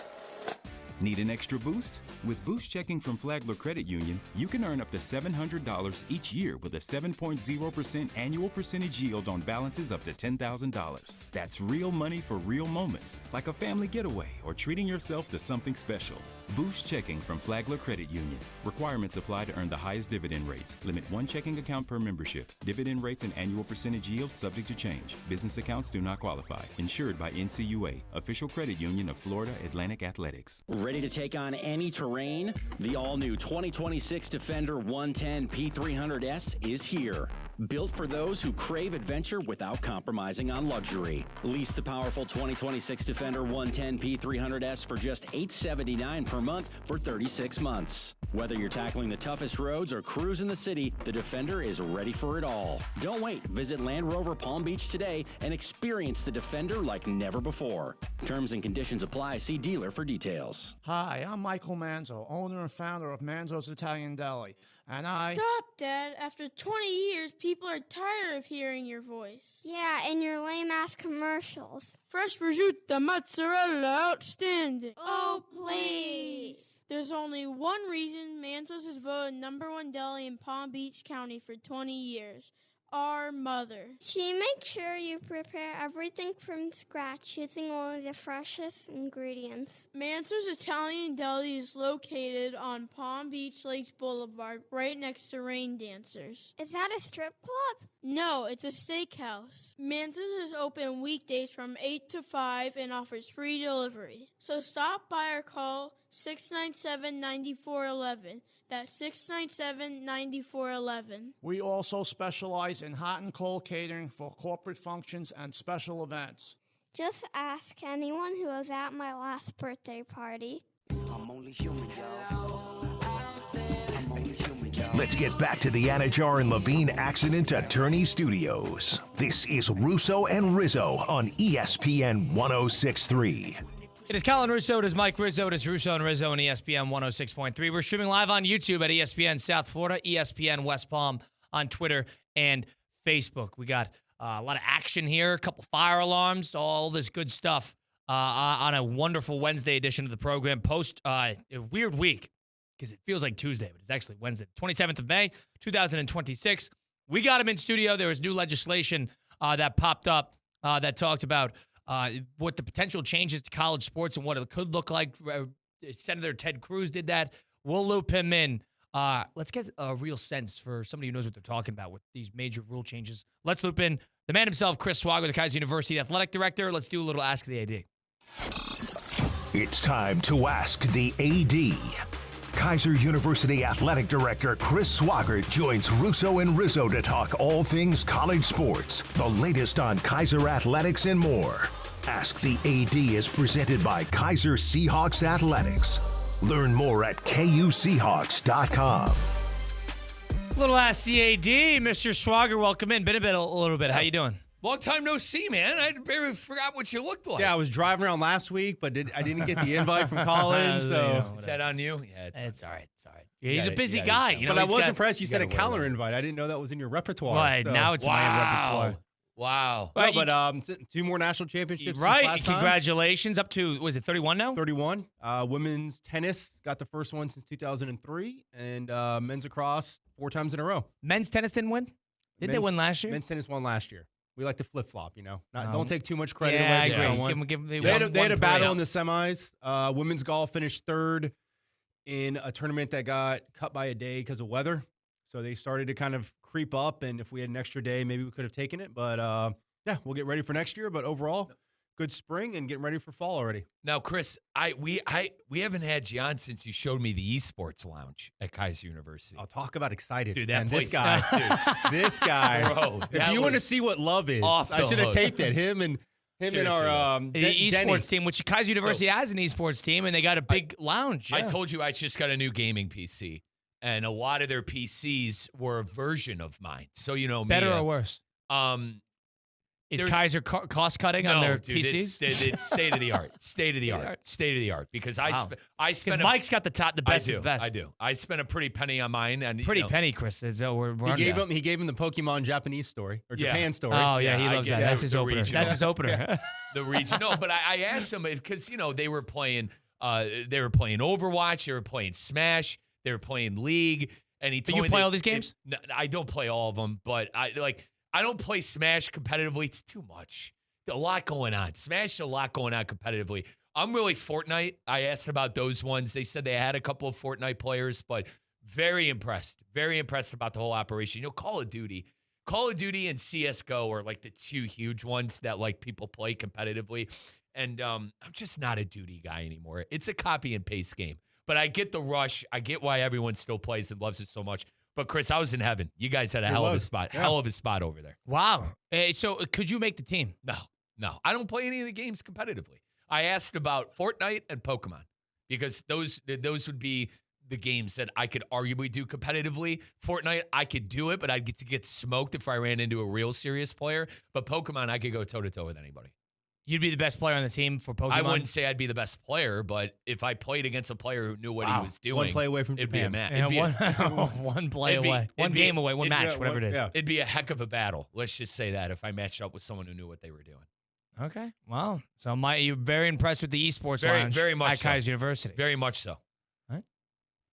Need an extra boost? With Boost Checking from Flagler Credit Union, you can earn up to $700 each year with a 7.0% annual percentage yield on balances up to $10,000. That's real money for real moments, like a family getaway or treating yourself to something special. Boost Checking from Flagler Credit Union. Requirements apply to earn the highest dividend rates. Limit one checking account per membership. Dividend rates and annual percentage yield subject to change. Business accounts do not qualify. Insured by NCUA, official credit union of Florida Atlantic Athletics. Ready to take on any terrain? The all-new 2026 Defender 110 P300S is here. Built for those who crave adventure without compromising on luxury. Lease the powerful 2026 Defender 110 P300S for just $879 per month for 36 months. Whether you're tackling the toughest roads or cruising the city, the Defender is ready for it all. Don't wait. Visit Land Rover Palm Beach today and experience the Defender like never before. Terms and conditions apply. See dealer for details. Hi, I'm Michael Manzo, owner and founder of Manzo's Italian Deli. And Stop, Dad. After 20 years, people are tired of hearing your voice. Yeah, and your lame-ass commercials. Fresh prosciutto, mozzarella, outstanding. Oh, please. There's only one reason Manzo's has voted #1 deli in Palm Beach County for 20 years. Our mother. She makes sure you prepare everything from scratch using only the freshest ingredients. Manzo's Italian Deli is located on Palm Beach Lakes Boulevard, right next to Rain Dancers. Is that a strip club? No, it's a steakhouse. Manzo's is open weekdays from 8 to 5 and offers free delivery. So stop by or call 697-9411. That's 697-9411. we also specialize in hot and cold catering for corporate functions and special events. Just ask anyone who was at my last birthday party. I'm only human, y'all. I'm only human, y'all. Let's get back to the Anajar and Levine Accident Attorney Studios. This is Russo and Rizzo on ESPN 106.3. It is Colin Russo, it is Mike Rizzo, it is Russo and Rizzo on ESPN 106.3. We're streaming live on YouTube at ESPN South Florida, ESPN West Palm on Twitter and Facebook. We got a lot of action here, a couple fire alarms, all this good stuff on a wonderful Wednesday edition of the program. Post a weird week because it feels like Tuesday, but it's actually Wednesday, 27th of May, 2026. We got him in studio. There was new legislation that popped up that talked about what the potential changes to college sports and what it could look like. Senator Ted Cruz did that. We'll loop him in. Let's get a real sense for somebody who knows what they're talking about with these major rule changes. Let's loop in the man himself, Chris Swagger, the Kaiser University Athletic Director. Let's do a little Ask the AD. It's time to ask the AD. Kaiser University Athletic Director Chris Swagger joins Russo and Rizzo to talk all things college sports, the latest on Kaiser athletics and more. Ask the AD is presented by Kaiser Seahawks Athletics. Learn more at kuseahawks.com. Little Ask the AD, Mr. Swagger, welcome in. Been a little bit. How you doing? Long time no see, man. I barely forgot what you looked like. Yeah, I was driving around last week, but I didn't get the invite from Colin, so. Is that on you? Yeah, it's all right. It's all right. Yeah, he's a busy guy. But I was impressed you said a calendar invite. I didn't know that was in your repertoire. Right, so. now it's my repertoire. Wow. Well, No, but 2 more national championships. right. Since last time. Congratulations. Up to, was it 31 now? 31. Women's tennis got the first one since 2003, and men's lacrosse 4 times in a row. Men's tennis didn't win? Did they win last year? Men's tennis won last year. We like to flip flop, Don't take too much credit Yeah, away. I agree. Someone. Give them, They had a battle in the semis. Women's golf finished 3rd in a tournament that got cut by a day because of weather. So they started to kind of creep up, and if we had an extra day, maybe we could have taken it. But yeah, we'll get ready for next year. But overall, good spring and getting ready for fall already. Now, Chris, we haven't had you on since you showed me the esports lounge at Kaiser University. I'll talk about excited. Dude, that man. place, This guy, this guy. Bro, If you want to see what love is, off I the should have hook. taped it. Him and Seriously, our the Denny. esports team, which Kaiser University has an esports team, and they got a big lounge. I yeah. told you I just got a new gaming PC, and a lot of their PCs were a version of mine. So, Better me, or worse? Is there's- Kaiser cost cutting on their dude, PCs? It's state of the art. State of the art. Because I Because spent Mike's got the best of the best. I do. I spent a pretty penny on mine, and Pretty penny, Chris. So we're He gave him the Pokemon Japanese story or Yeah. Japan story. Oh yeah, he I loves get that. that. That's his The opener. regional. That's his opener. the region. No, but I asked him because they were playing Overwatch, they were playing Smash, they were playing League, and he told you me play that all these games? I don't play all of them, but I don't play Smash competitively. It's too much. A lot going on. Smash is a lot going on competitively. I'm really Fortnite. I asked about those ones. They said they had a couple of Fortnite players, but very impressed. Very impressed about the whole operation. Call of Duty and CS:GO are like the 2 huge ones that like people play competitively. And I'm just not a duty guy anymore. It's a copy and paste game. But I get the rush. I get why everyone still plays and loves it so much. But Chris, I was in heaven. You guys had a hell of a spot. Yeah. Hell of a spot over there. Wow. So could you make the team? No. I don't play any of the games competitively. I asked about Fortnite and Pokemon because those would be the games that I could arguably do competitively. Fortnite, I could do it, but I'd get smoked if I ran into a real serious player. But Pokemon, I could go toe-to-toe with anybody. You'd be the best player on the team for Pokemon? I wouldn't say I'd be the best player, but if I played against a player who knew what he was doing, One play away from it'd be a Japan. match. Yeah, one play away. One game away, one match, whatever it is. Yeah. It'd be a heck of a battle. Let's just say that if I matched up with someone who knew what they were doing. Okay. Wow. So you're very impressed with the esports Very, lounge very much at so. Kaiser University. Very much so.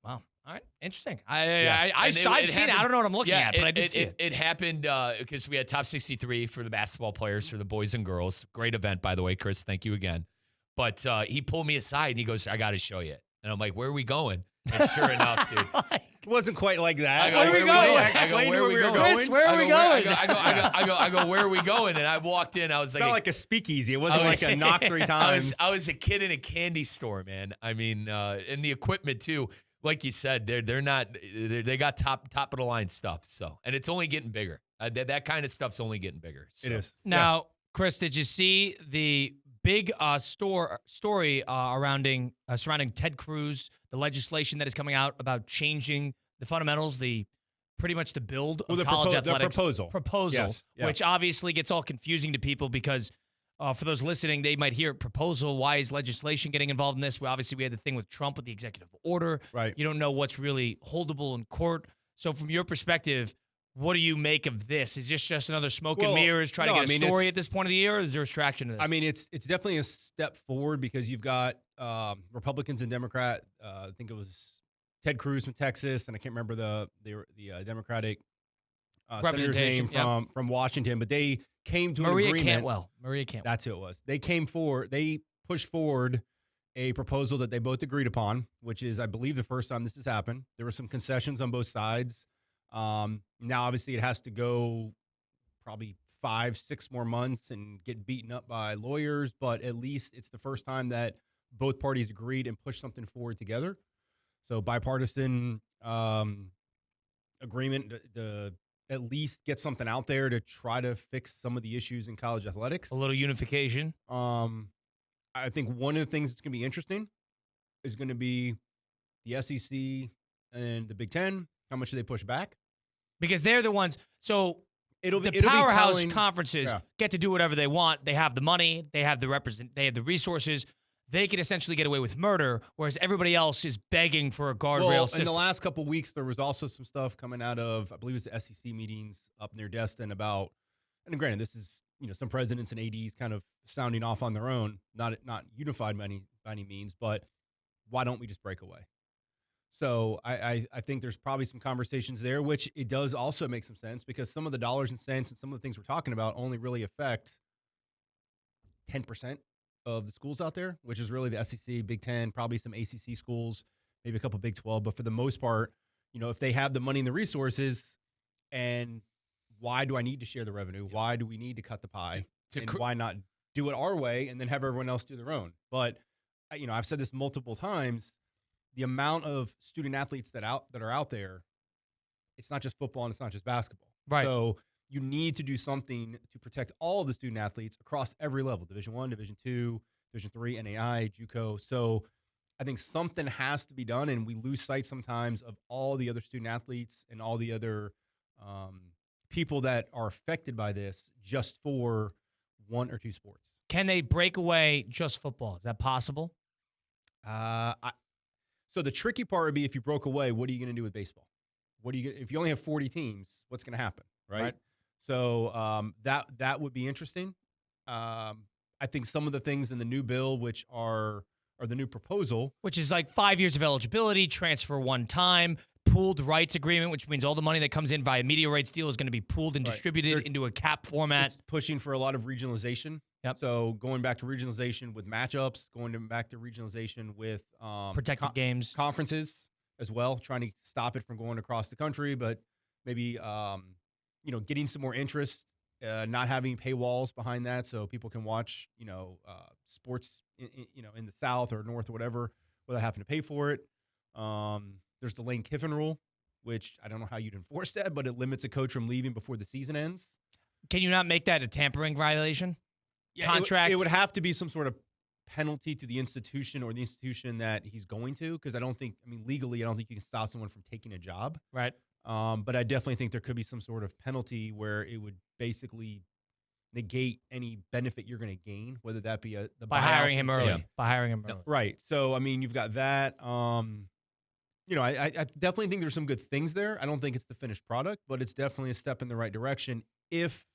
Wow. All right. Interesting. Yeah. I've seen it. happened- I don't know what I'm looking yeah, at, but I did see it. It happened because we had top 63 for the basketball players, for the boys and girls. Great event, by the way, Chris. Thank you again. But he pulled me aside and he goes, I got to show you. And I'm like, where are we going? And sure enough, dude. It wasn't quite like that. I go, Where are we where going? I go, where are we going? Chris, where are we going? I go, where are we going? And I walked in. I was It's like, not like a speakeasy. It wasn't I was- like a knock 3 times. I was a kid in a candy store, man. I mean, and the equipment too. Like you said, they got top of the line stuff. So, and it's only getting bigger. That kind of stuff's only getting bigger. So. It is. Now, Chris, did you see the big story surrounding Ted Cruz, the legislation that is coming out about changing the fundamentals, pretty much the build of college athletics? The proposal. Yes. Yeah. Which obviously gets all confusing to people because for those listening, they might hear proposal. Why is legislation getting involved in this? Well, obviously, we had the thing with Trump with the executive order. Right. You don't know what's really holdable in court. So from your perspective, what do you make of this? Is this just another smoke and mirrors trying to get a story at this point of the year, or is there a distraction to this? I mean, it's definitely a step forward because you've got Republicans and Democrat. I think it was Ted Cruz from Texas, and I can't remember the Democratic senator's name from Washington, but they came to an agreement. Maria Cantwell. That's who it was. They came forward. They pushed forward a proposal that they both agreed upon, which is, I believe, the first time this has happened. There were some concessions on both sides. Now, obviously, it has to go probably 5-6 more months and get beaten up by lawyers, but at least it's the first time that both parties agreed and pushed something forward together. So bipartisan agreement to at least get something out there to try to fix some of the issues in college athletics. A little unification. I think one of the things that's going to be interesting is going to be the SEC and the Big Ten. How much do they push back? Because they're the ones. So it'll be powerhouse telling, conferences get to do whatever they want. They have the money. They have they have the resources. They can essentially get away with murder, whereas everybody else is begging for a guardrail system. In the last couple of weeks, there was also some stuff coming out of, I believe it was the SEC meetings up near Destin about and granted, this is, some presidents and ADs kind of sounding off on their own, not unified by any means, but why don't we just break away? So I think there's probably some conversations there, which it does also make some sense because some of the dollars and cents and some of the things we're talking about only really affect 10% of the schools out there, which is really the SEC, Big Ten, probably some ACC schools, maybe a couple Big 12. But for the most part, if they have the money and the resources, and why do I need to share the revenue? Why do we need to cut the pie? And why not do it our way and then have everyone else do their own? But, I've said this multiple times. The amount of student athletes that are out there, it's not just football and it's not just basketball. Right. So you need to do something to protect all of the student athletes across every level, Division I, Division II, Division III, NAI, JUCO. So I think something has to be done, and we lose sight sometimes of all the other student athletes and all the other people that are affected by this just for one or two sports. Can they break away just football? Is that possible? So the tricky part would be if you broke away, what are you going to do with baseball? If you only have 40 teams, what's going to happen, right? So that would be interesting. I think some of the things in the new bill, which are the new proposal, which is like 5 years of eligibility, transfer one time, pooled rights agreement, which means all the money that comes in via media rights deal is going to be pooled and distributed into a cap format. It's pushing for a lot of regionalization. Yep. So going back to regionalization with matchups, back to regionalization with protected games, conferences as well, trying to stop it from going across the country, but maybe getting some more interest, not having paywalls behind that, so people can watch sports in the South or North or whatever without having to pay for it. There's the Lane Kiffin rule, which I don't know how you'd enforce that, but it limits a coach from leaving before the season ends. Can you not make that a tampering violation? Contract? It would have to be some sort of penalty to the institution or the institution that he's going to, because legally, I don't think you can stop someone from taking a job. Right. But I definitely think there could be some sort of penalty where it would basically negate any benefit you're going to gain, whether that be by hiring him early. By hiring him early. Right. So, you've got that. I definitely think there's some good things there. I don't think it's the finished product, but it's definitely a step in the right direction if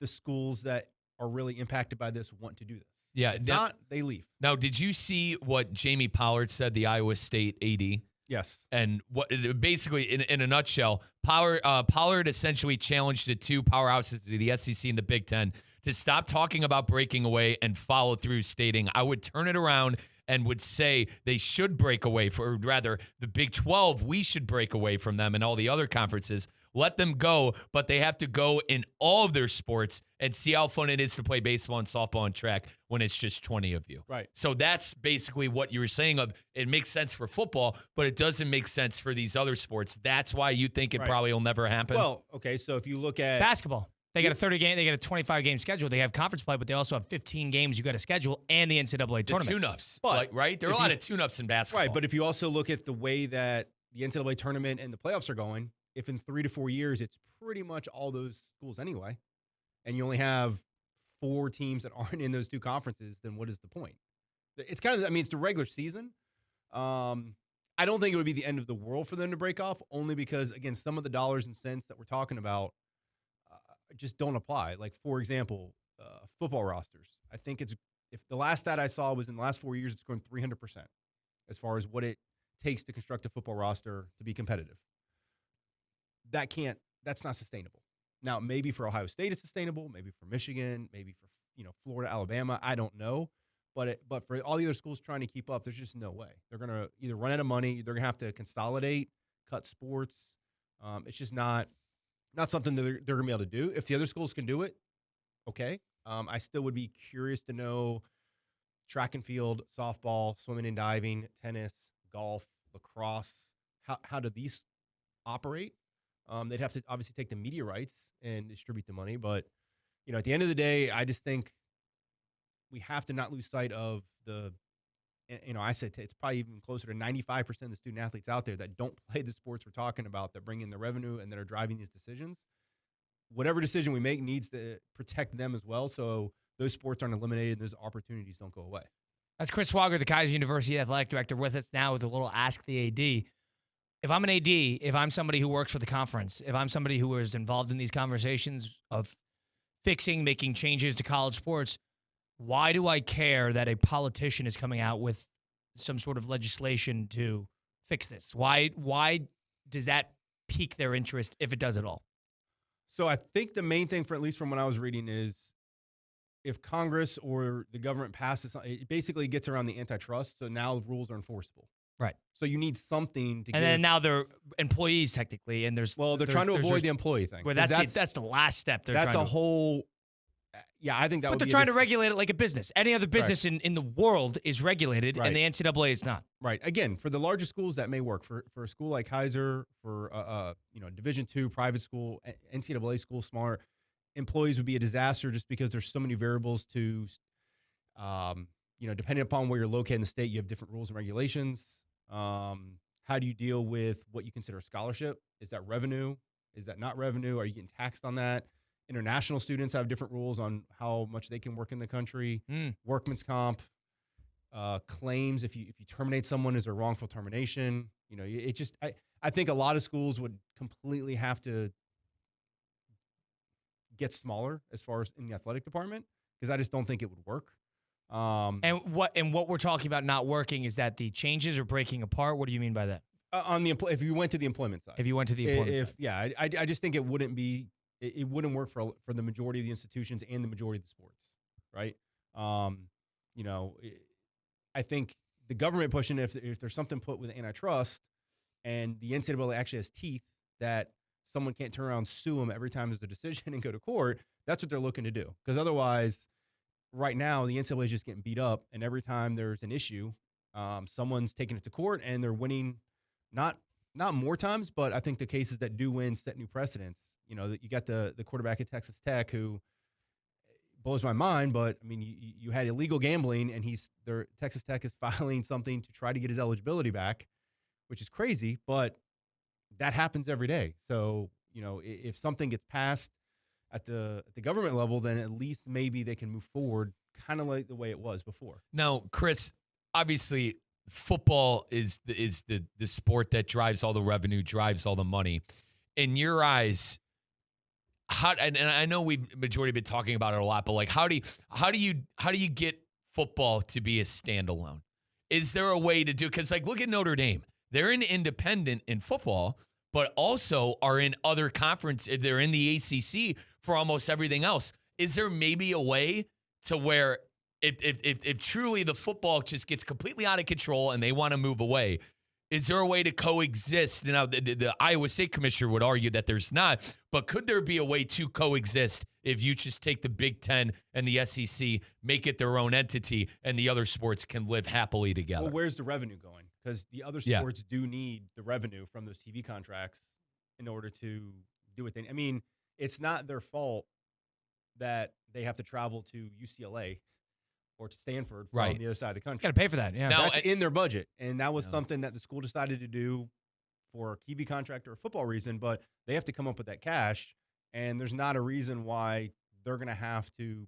the schools that are really impacted by this want to do this. Yeah. If not, they leave. Now, did you see what Jamie Pollard said, the Iowa State AD? Yes. And what basically, in a nutshell, Pollard essentially challenged the two powerhouses, the SEC and the Big Ten, to stop talking about breaking away and follow through, stating, I would turn it around and would say they should break away, or rather, the Big 12, we should break away from them and all the other conferences. Let them go, but they have to go in all of their sports and see how fun it is to play baseball and softball and track when it's just 20 of you. Right. So that's basically what you were saying of it makes sense for football, but it doesn't make sense for these other sports. That's why you think it probably will never happen. Well, okay, so if you look at basketball, they got a 25 game schedule. They have conference play, but they also have 15 games you got to schedule and the NCAA tournament. The tune-ups, right? There are a lot of tune-ups in basketball. Right, but if you also look at the way that the NCAA tournament and the playoffs are going, if in 3 to 4 years it's pretty much all those schools anyway, and you only have 4 teams that aren't in those two conferences, then what is the point? It's kind of, it's the regular season. I don't think it would be the end of the world for them to break off, only because, again, some of the dollars and cents that we're talking about just don't apply. Like, for example, football rosters. I think if the last stat I saw was in the last 4 years, it's grown 300% as far as what it takes to construct a football roster to be competitive. That's not sustainable. Now, maybe for Ohio State it's sustainable, maybe for Michigan, maybe for Florida, Alabama, I don't know. But for all the other schools trying to keep up, there's just no way. They're going to either run out of money, they're going to have to consolidate, cut sports. It's just not something that they're going to be able to do. If the other schools can do it, okay. I still would be curious to know track and field, softball, swimming and diving, tennis, golf, lacrosse. How do these operate? They'd have to obviously take the media rights and distribute the money. But, at the end of the day, I just think we have to not lose sight of I said it's probably even closer to 95% of the student athletes out there that don't play the sports we're talking about, that bring in the revenue and that are driving these decisions. Whatever decision we make needs to protect them as well, so those sports aren't eliminated and those opportunities don't go away. That's Chris Swagger, the Kaiser University Athletic Director, with us now with a little Ask the AD. if I'm an AD, if I'm somebody who works for the conference, if I'm somebody who is involved in these conversations of fixing, making changes to college sports, why do I care that a politician is coming out with some sort of legislation to fix this? Why does that pique their interest if it does at all? So I think the main thing, for at least from what I was reading, is if Congress or the government passes, it basically gets around the antitrust. So now rules are enforceable. Right. So you need something to. And then now they're employees technically, and they're trying to avoid the employee thing. Well, that's the last step. That's a whole. Yeah, I think that. But they're trying to regulate it like a business. Any other business in the world is regulated, and the NCAA is not. Right. Again, for the larger schools, that may work. For a school like Kaiser, for Division II private school, NCAA school, smaller employees would be a disaster just because there's so many variables to. Depending upon where you're located in the state, you have different rules and regulations. How do you deal with what you consider a scholarship? Is that revenue? Is that not revenue? Are you getting taxed on that? International students have different rules on how much they can work in the country. Workman's comp, claims if you terminate someone, is a wrongful termination. I think a lot of schools would completely have to get smaller as far as in the athletic department, because I just don't think it would work. And what we're talking about not working is that the changes are breaking apart. What do you mean by that? If you went to the employment side. side. I just think it wouldn't be. It wouldn't work for the majority of the institutions and the majority of the sports, right? I think the government pushing if there's something put with antitrust, and the NCAA actually has teeth that someone can't turn around and sue them every time there's a decision and go to court. That's what they're looking to do, because otherwise, right now the NCAA is just getting beat up, and every time there's an issue, someone's taking it to court and they're winning. Not more times, but I think the cases that do win set new precedents. That you got the quarterback at Texas Tech who blows my mind, but I mean, you had illegal gambling, and Texas Tech is filing something to try to get his eligibility back, which is crazy, but that happens every day. So, if something gets passed at the government level, then at least maybe they can move forward kind of like the way it was before. Now, Chris, obviously football is the sport that drives all the revenue, drives all the money. In your eyes, and I know we've majority been talking about it a lot, but like how do you get football to be a standalone? Is there a way to do? Because like look at Notre Dame, they're an independent in football, but also are in other conferences. They're in the ACC for almost everything else. Is there maybe a way to where if truly the football just gets completely out of control and they want to move away, is there a way to coexist? Now, the Iowa State commissioner would argue that there's not, but could there be a way to coexist if you just take the Big Ten and the SEC, make it their own entity, and the other sports can live happily together? Well, where's the revenue going? Because the other sports do need the revenue from those TV contracts in order to do what they. I mean, it's not their fault that they have to travel to UCLA or to Stanford from the other side of the country. Got to pay for that, yeah. Now, that's in their budget, and that was something that the school decided to do for a TV contract or a football reason, but they have to come up with that cash, and there's not a reason why they're going to have to,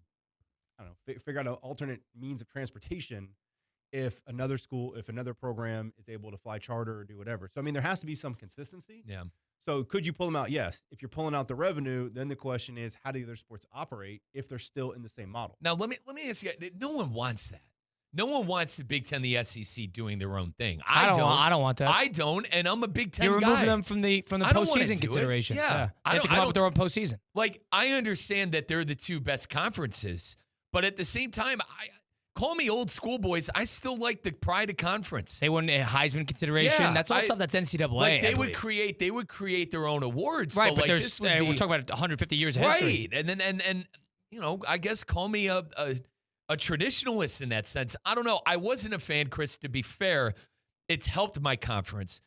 figure out an alternate means of transportation if another program is able to fly charter or do whatever. So, I mean, there has to be some consistency. Yeah. So could you pull them out? Yes. If you're pulling out the revenue, then the question is, how do the other sports operate if they're still in the same model? Now, let me ask you, no one wants that. No one wants the Big Ten, the SEC doing their own thing. I don't want that. I don't, and I'm a Big Ten guy. You're removing them from the postseason consideration. Yeah. They have to come up with their own postseason. Like, I understand that they're the two best conferences, but at the same time, call me old school, boys. I still like the pride of conference. They wouldn't Heisman consideration. Yeah, that's all stuff that's NCAA. Like they would create their own awards. Right, but like there's we're talking about 150 years of history. Right, and then I guess call me a traditionalist in that sense. I don't know. I wasn't a fan, Chris. To be fair, it's helped my conference.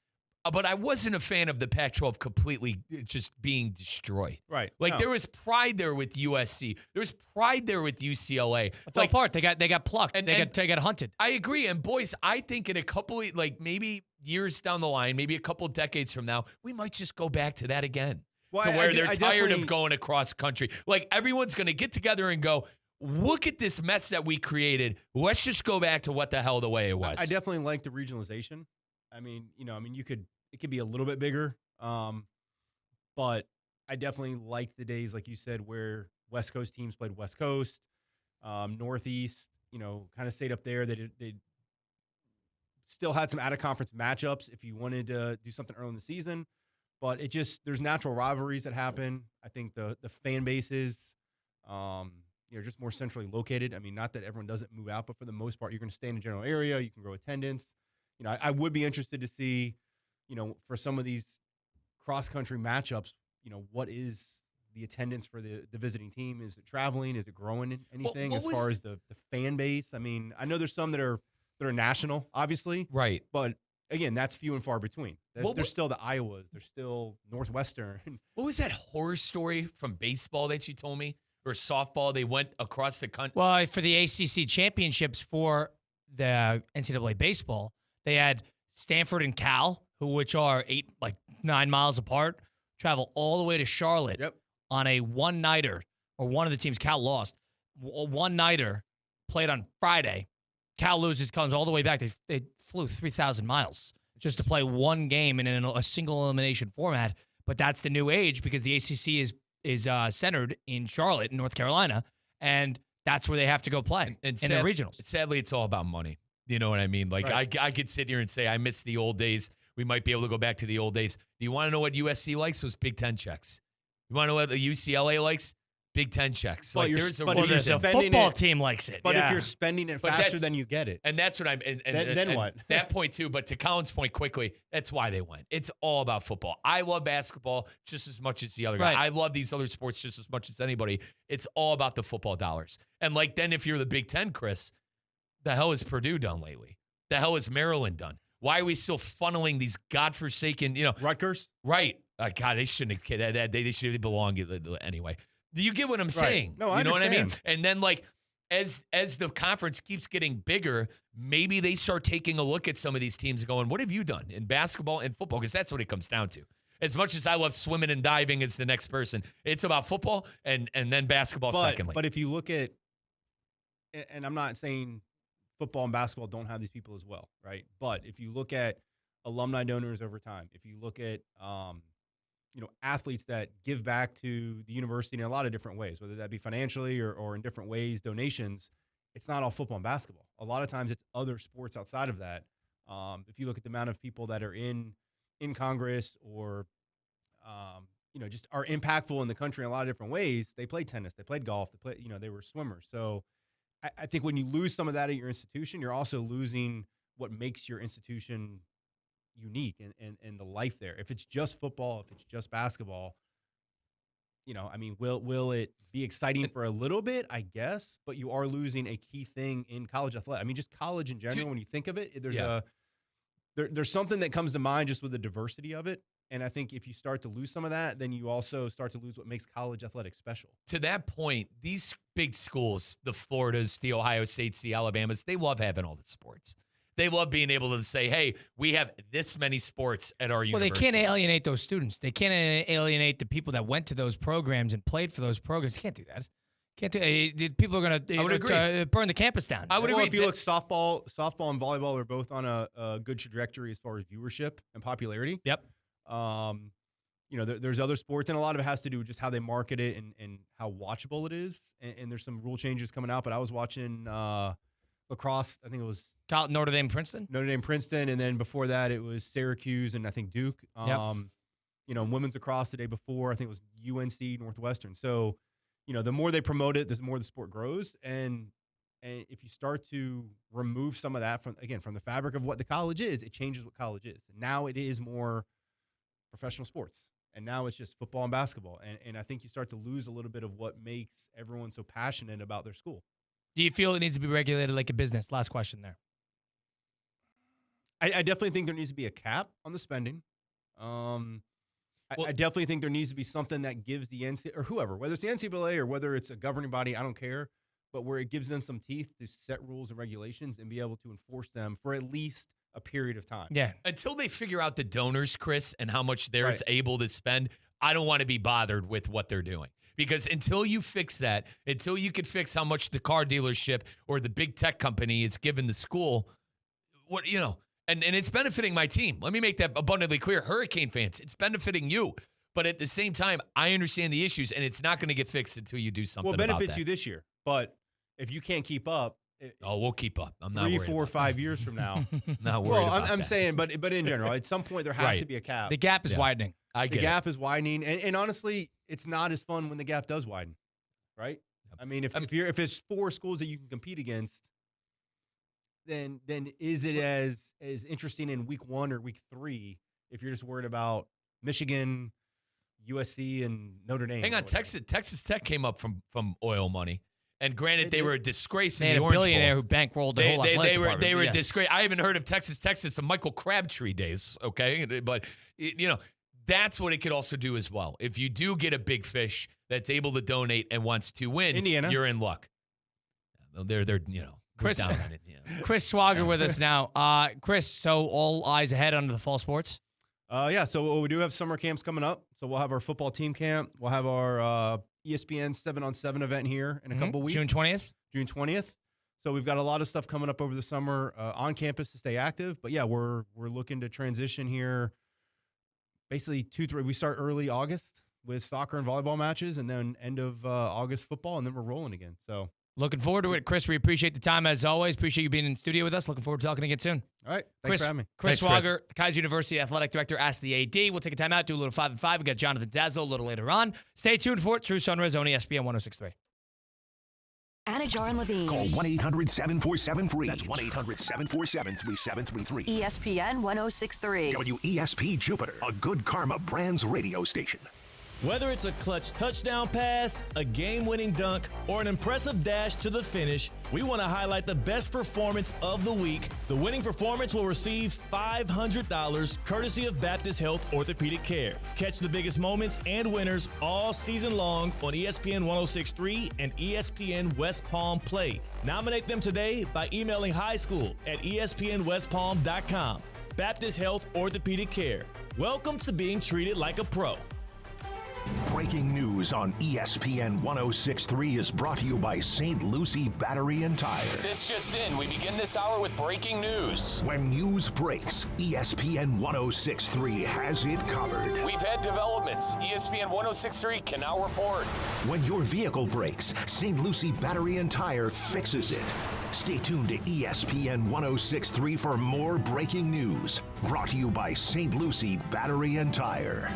But I wasn't a fan of the Pac-12 completely just being destroyed. Right. Like there was pride there with USC. There was pride there with UCLA. It fell apart. They got plucked. And they got hunted. I agree. And boys, I think in a couple maybe years down the line, maybe a couple of decades from now, we might just go back to that again. Well, where they're tired of going across country. Like everyone's going to get together and go, look at this mess that we created. Let's just go back to what the hell the way it was. I definitely like the regionalization. I mean, you could it could be a little bit bigger. But I definitely like the days, like you said, where West Coast teams played West Coast, Northeast, kind of stayed up there. They still had some out-of-conference matchups if you wanted to do something early in the season. But there's natural rivalries that happen. I think the fan bases, just more centrally located. I mean, not that everyone doesn't move out, but for the most part, you're going to stay in the general area. You can grow attendance. I would be interested to see, for some of these cross-country matchups, what is the attendance for the visiting team? Is it traveling? Is it growing anything as far as the fan base? I mean, I know there's some that are national, obviously. Right. But again, that's few and far between. There's still the Iowas. There's still Northwestern. What was that horror story from baseball that you told me? Or softball? They went across the country. Well, for the ACC championships for the NCAA baseball, they had Stanford and Cal, which are 9 miles apart, travel all the way to Charlotte on a one-nighter, or one of the teams, Cal lost, one-nighter, played on Friday. Cal loses, comes all the way back. They flew 3,000 miles just to play one game in a single elimination format. But that's the new age because the ACC is centered in Charlotte, in North Carolina, and that's where they have to go play in the regionals. Sadly, it's all about money. You know what I mean? Like, right. I could sit here and say I miss the old days. We might be able to go back to the old days. Do you want to know what USC likes? Those Big Ten checks. You want to know what the UCLA likes? Big Ten checks. Well, like there's a reason. The football team likes it. But if you're spending it faster than you get it. And that's what then what? That point too, but to Colin's point quickly, that's why they went. It's all about football. I love basketball just as much as the other guy. I love these other sports just as much as anybody. It's all about the football dollars. And then if you're the Big Ten, Chris, the hell has Purdue done lately? The hell has Maryland done? Why are we still funneling these godforsaken, Rutgers? Right. God, they shouldn't have. They should belong anyway. Do you get what I'm saying? No, I You know what I mean? understand. And then, as the conference keeps getting bigger, maybe they start taking a look at some of these teams and going, what have you done in basketball and football? Because that's what it comes down to. As much as I love swimming and diving as the next person, it's about football and then basketball secondly. But if you look at, and I'm not saying football and basketball don't have these people as well, right? But if you look at alumni donors over time, if you look at athletes that give back to the university in a lot of different ways, whether that be financially or in different ways, donations, it's not all football and basketball. A lot of times it's other sports outside of that. If you look at the amount of people that are in Congress or, just are impactful in the country in a lot of different ways, they played tennis, they played golf, they were swimmers. So I think when you lose some of that at your institution, you're also losing what makes your institution unique and the life there. If it's just football, if it's just basketball, will it be exciting for a little bit? I guess, but you are losing a key thing in college athletics. I mean, just college in general. When you think of it, there's something that comes to mind just with the diversity of it. And I think if you start to lose some of that, then you also start to lose what makes college athletics special. To that point, these big schools, the Floridas, the Ohio States, the Alabamas, they love having all the sports. They love being able to say, hey, we have this many sports at our university. Well, they can't alienate those students. They can't alienate the people that went to those programs and played for those programs. They can't do that. People are going to burn the campus down. I would agree. If you look, softball and volleyball are both on a good trajectory as far as viewership and popularity. Yep. There's other sports, and a lot of it has to do with just how they market it and how watchable it is. And there's some rule changes coming out. But I was watching lacrosse. I think it was Notre Dame, Princeton, and then before that it was Syracuse and I think Duke. Women's lacrosse the day before, I think it was UNC Northwestern. So, the more they promote it, the more the sport grows. And if you start to remove some of that from the fabric of what the college is, it changes what college is. And now it is more professional sports. And now it's just football and basketball. And I think you start to lose a little bit of what makes everyone so passionate about their school. Do you feel it needs to be regulated like a business? Last question there. I definitely think there needs to be a cap on the spending. I definitely think there needs to be something that gives the NCAA, or whoever, whether it's the NCAA or whether it's a governing body, I don't care, but where it gives them some teeth to set rules and regulations and be able to enforce them for at least a period of time. Yeah. Until they figure out the donors, Chris, and how much they're able to spend, I don't want to be bothered with what they're doing. Because until you fix that, until you can fix how much the car dealership or the big tech company is giving the school, And it's benefiting my team. Let me make that abundantly clear. Hurricane fans, it's benefiting you. But at the same time, I understand the issues, and it's not going to get fixed until you do something about that. Well, it benefits you this year. But if you can't keep up. We'll keep up. I'm not 3, worried 4, 5 years from now. Not worried about I'm that. saying, but in general, at some point there has to be a cap. The gap is widening. The gap is widening. And honestly, it's not as fun when the gap does widen, right? I mean, if it's 4 schools that you can compete against, then is it as interesting in week 1 or week 3 if you're just worried about Michigan, USC, and Notre Dame? Hang on, Texas Tech came up from oil money. And granted, they were a disgrace in the a Orange billionaire Bowl. who bankrolled the whole athletic department. They were a disgrace. I haven't heard of Texas since Michael Crabtree days, okay? But, that's what it could also do as well. If you do get a big fish that's able to donate and wants to win, Indiana, you're in luck. They're Chris, down on it, Chris Swager with us now. Chris, so all eyes ahead under the fall sports? So we do have summer camps coming up. So we'll have our football team camp. We'll have our ESPN 7-on-7 event here in a couple weeks. June 20th? June 20th. So we've got a lot of stuff coming up over the summer on campus to stay active. But, yeah, we're looking to transition here basically 2-3. We start early August with soccer and volleyball matches, and then end of August football, and then we're rolling again. So looking forward to it. Chris, we appreciate the time as always. Appreciate you being in the studio with us. Looking forward to talking again soon. All right. Thanks for having me. Chris Swager, Kaiser University Athletic Director, Ask the AD. We'll take a time out, do a little 5 and 5. We got Jonathan Zazzo a little later on. Stay tuned for it. Russo and Rizzo on ESPN 106.3. Anajar and Levine. Call 1-800-747-FREE. That's 1-800-747-3733. ESPN 106.3. WESP Jupiter, a Good Karma Brands radio station. Whether it's a clutch touchdown pass, a game-winning dunk, or an impressive dash to the finish, we want to highlight the best performance of the week. The winning performance will receive $500 courtesy of Baptist Health Orthopedic Care. Catch the biggest moments and winners all season long on ESPN 106.3 and ESPN West Palm Play. Nominate them today by emailing highschool@espnwestpalm.com. Baptist Health Orthopedic Care. Welcome to being treated like a pro. Breaking news on ESPN 106.3 is brought to you by St. Lucie Battery and Tire. This just in, we begin this hour with breaking news. When news breaks, ESPN 106.3 has it covered. We've had developments. ESPN 106.3 can now report. When your vehicle breaks, St. Lucie Battery and Tire fixes it. Stay tuned to ESPN 106.3 for more breaking news. Brought to you by St. Lucie Battery and Tire.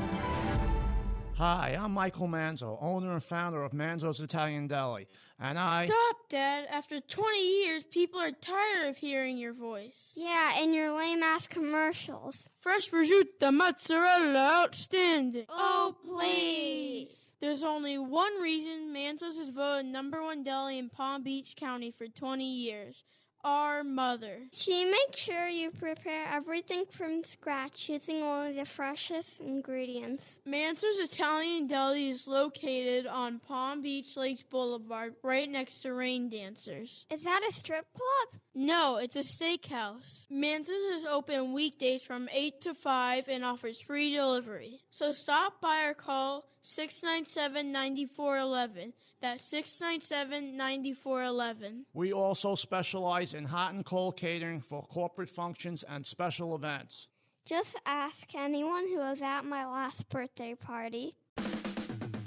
Hi, I'm Michael Manzo, owner and founder of Manzo's Italian Deli, and Stop, Dad. After 20 years, people are tired of hearing your voice. Yeah, and your lame-ass commercials. Fresh prosciutto, mozzarella, outstanding. Oh, please. There's only one reason Manzo's has voted #1 deli in Palm Beach County for 20 years. Our mother. She makes sure you prepare everything from scratch using only the freshest ingredients. Manzo's Italian Deli is located on Palm Beach Lakes Boulevard, right next to Rain Dancers. Is that a strip club? No, it's a steakhouse. Manzo's is open weekdays from 8 to 5 and offers free delivery. So stop by or call 697-9411. That's 697-9411. we also specialize in hot and cold catering for corporate functions and special events. Just ask anyone who was at my last birthday party.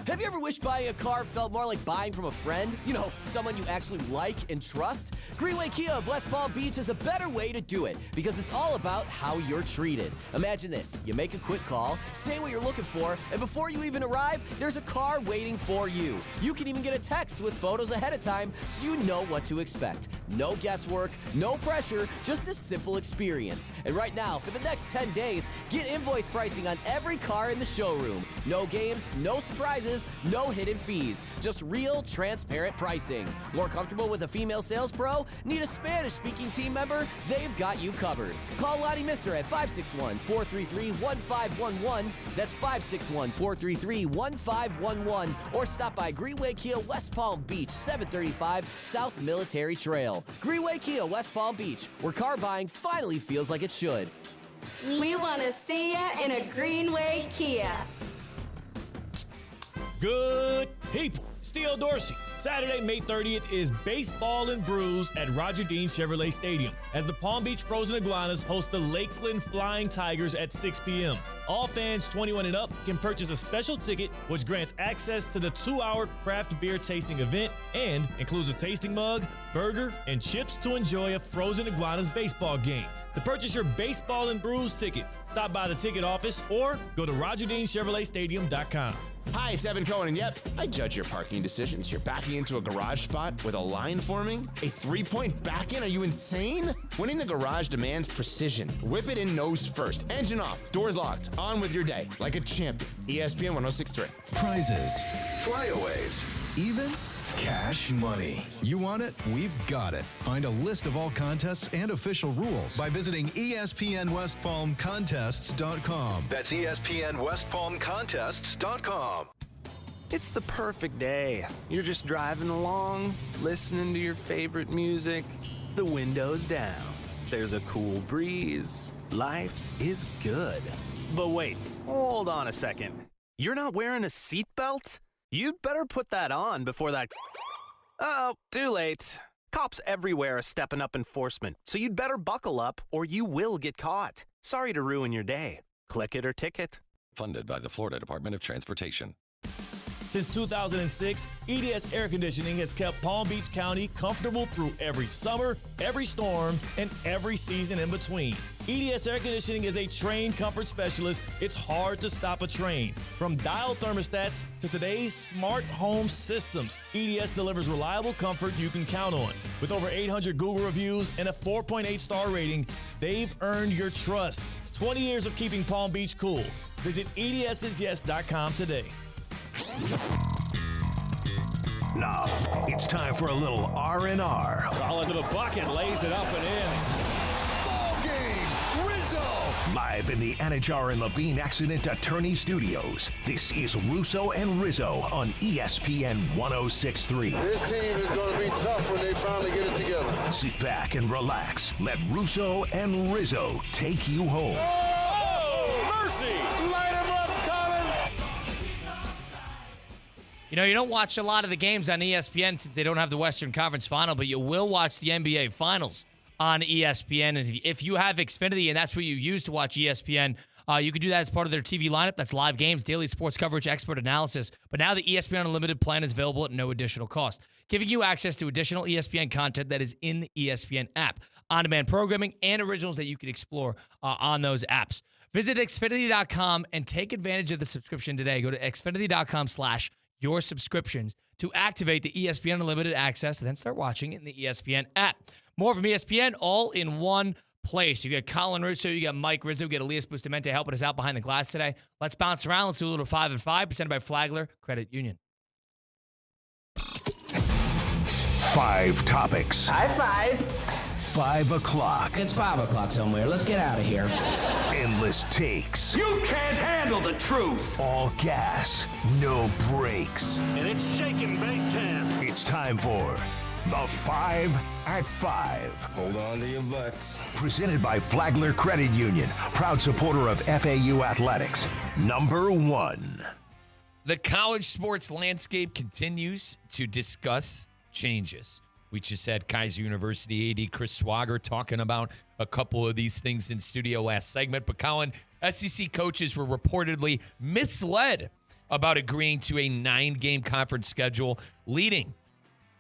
Have you ever wished buying a car felt more like buying from a friend? You know, someone you actually like and trust? Greenway Kia of West Palm Beach is a better way to do it because it's all about how you're treated. Imagine this. You make a quick call, say what you're looking for, and before you even arrive, there's a car waiting for you. You can even get a text with photos ahead of time so you know what to expect. No guesswork, no pressure, just a simple experience. And right now, for the next 10 days, get invoice pricing on every car in the showroom. No games, no surprises, no hidden fees, just real, transparent pricing. More comfortable with a female sales pro? Need a Spanish-speaking team member? They've got you covered. Call Lottie Mister at 561-433-1511. That's 561-433-1511. Or stop by Greenway Kia West Palm Beach, 735 South Military Trail. Greenway Kia West Palm Beach, where car buying finally feels like it should. We want to see ya in a Greenway Kia. Good people. Steele Dorsey, Saturday, May 30th is Baseball and Brews at Roger Dean Chevrolet Stadium as the Palm Beach Frozen Iguanas host the Lakeland Flying Tigers at 6 p.m. All fans 21 and up can purchase a special ticket which grants access to the 2-hour craft beer tasting event and includes a tasting mug, burger, and chips to enjoy a Frozen Iguanas baseball game. To purchase your Baseball and Brews tickets, stop by the ticket office or go to RogerDeanChevroletStadium.com. Hi, it's Evan Cohen, and yep, I judge your parking decisions. You're backing into a garage spot with a line forming? A 3-point back-in? Are you insane? Winning the garage demands precision. Whip it in nose first. Engine off. Doors locked. On with your day. Like a champion. ESPN 1063. Prizes, flyaways, even cash money. You want it? We've got it. Find a list of all contests and official rules by visiting ESPNWestPalmContests.com. That's ESPNWestPalmContests.com. It's the perfect day. You're just driving along, listening to your favorite music, the windows down. There's a cool breeze. Life is good. But wait, hold on a second. You're not wearing a seatbelt? You'd better put that on before that... Uh-oh, too late. Cops everywhere are stepping up enforcement, so you'd better buckle up or you will get caught. Sorry to ruin your day. Click it or ticket. Funded by the Florida Department of Transportation. Since 2006, EDS Air Conditioning has kept Palm Beach County comfortable through every summer, every storm, and every season in between. EDS Air Conditioning is a trained comfort specialist. It's hard to stop a train. From dial thermostats to today's smart home systems, EDS delivers reliable comfort you can count on. With over 800 Google reviews and a 4.8 star rating, they've earned your trust. 20 years of keeping Palm Beach cool. Visit EDSisyes.com today. Now, it's time for a little R&R. Colin to the bucket, lays it up and in. Ball game, Rizzo! Live in the Anajar and Levine Accident Attorney Studios, this is Russo and Rizzo on ESPN 1063. This team is going to be tough when they finally get it together. Sit back and relax. Let Russo and Rizzo take you home. Oh, mercy! Light him up, Colin! You know, you don't watch a lot of the games on ESPN since they don't have the Western Conference Final, but you will watch the NBA Finals on ESPN. And if you have Xfinity and that's what you use to watch ESPN, you can do that as part of their TV lineup. That's live games, daily sports coverage, expert analysis. But now the ESPN Unlimited plan is available at no additional cost, giving you access to additional ESPN content that is in the ESPN app, on-demand programming, and originals that you can explore on those apps. Visit Xfinity.com and take advantage of the subscription today. Go to Xfinity.com/your subscriptions to activate the ESPN Unlimited access and then start watching in the ESPN app. More from ESPN, all in one place. You got Colin Russo, you got Mike Rizzo, you got Elias Bustamante helping us out behind the glass today. Let's bounce around. Let's do a little 5 and 5 presented by Flagler Credit Union. 5 topics. High five. 5 o'clock. It's 5 o'clock somewhere. Let's get out of here. Endless takes. You can't handle the truth! All gas, no brakes. And it's shaking big time. It's time for the 5 at 5. Hold on to your butts. Presented by Flagler Credit Union, proud supporter of FAU athletics. Number 1. The college sports landscape continues to discuss changes. We just had Kaiser University AD Chris Swager talking about a couple of these things in studio last segment. But Colin, SEC coaches were reportedly misled about agreeing to a 9-game conference schedule, leading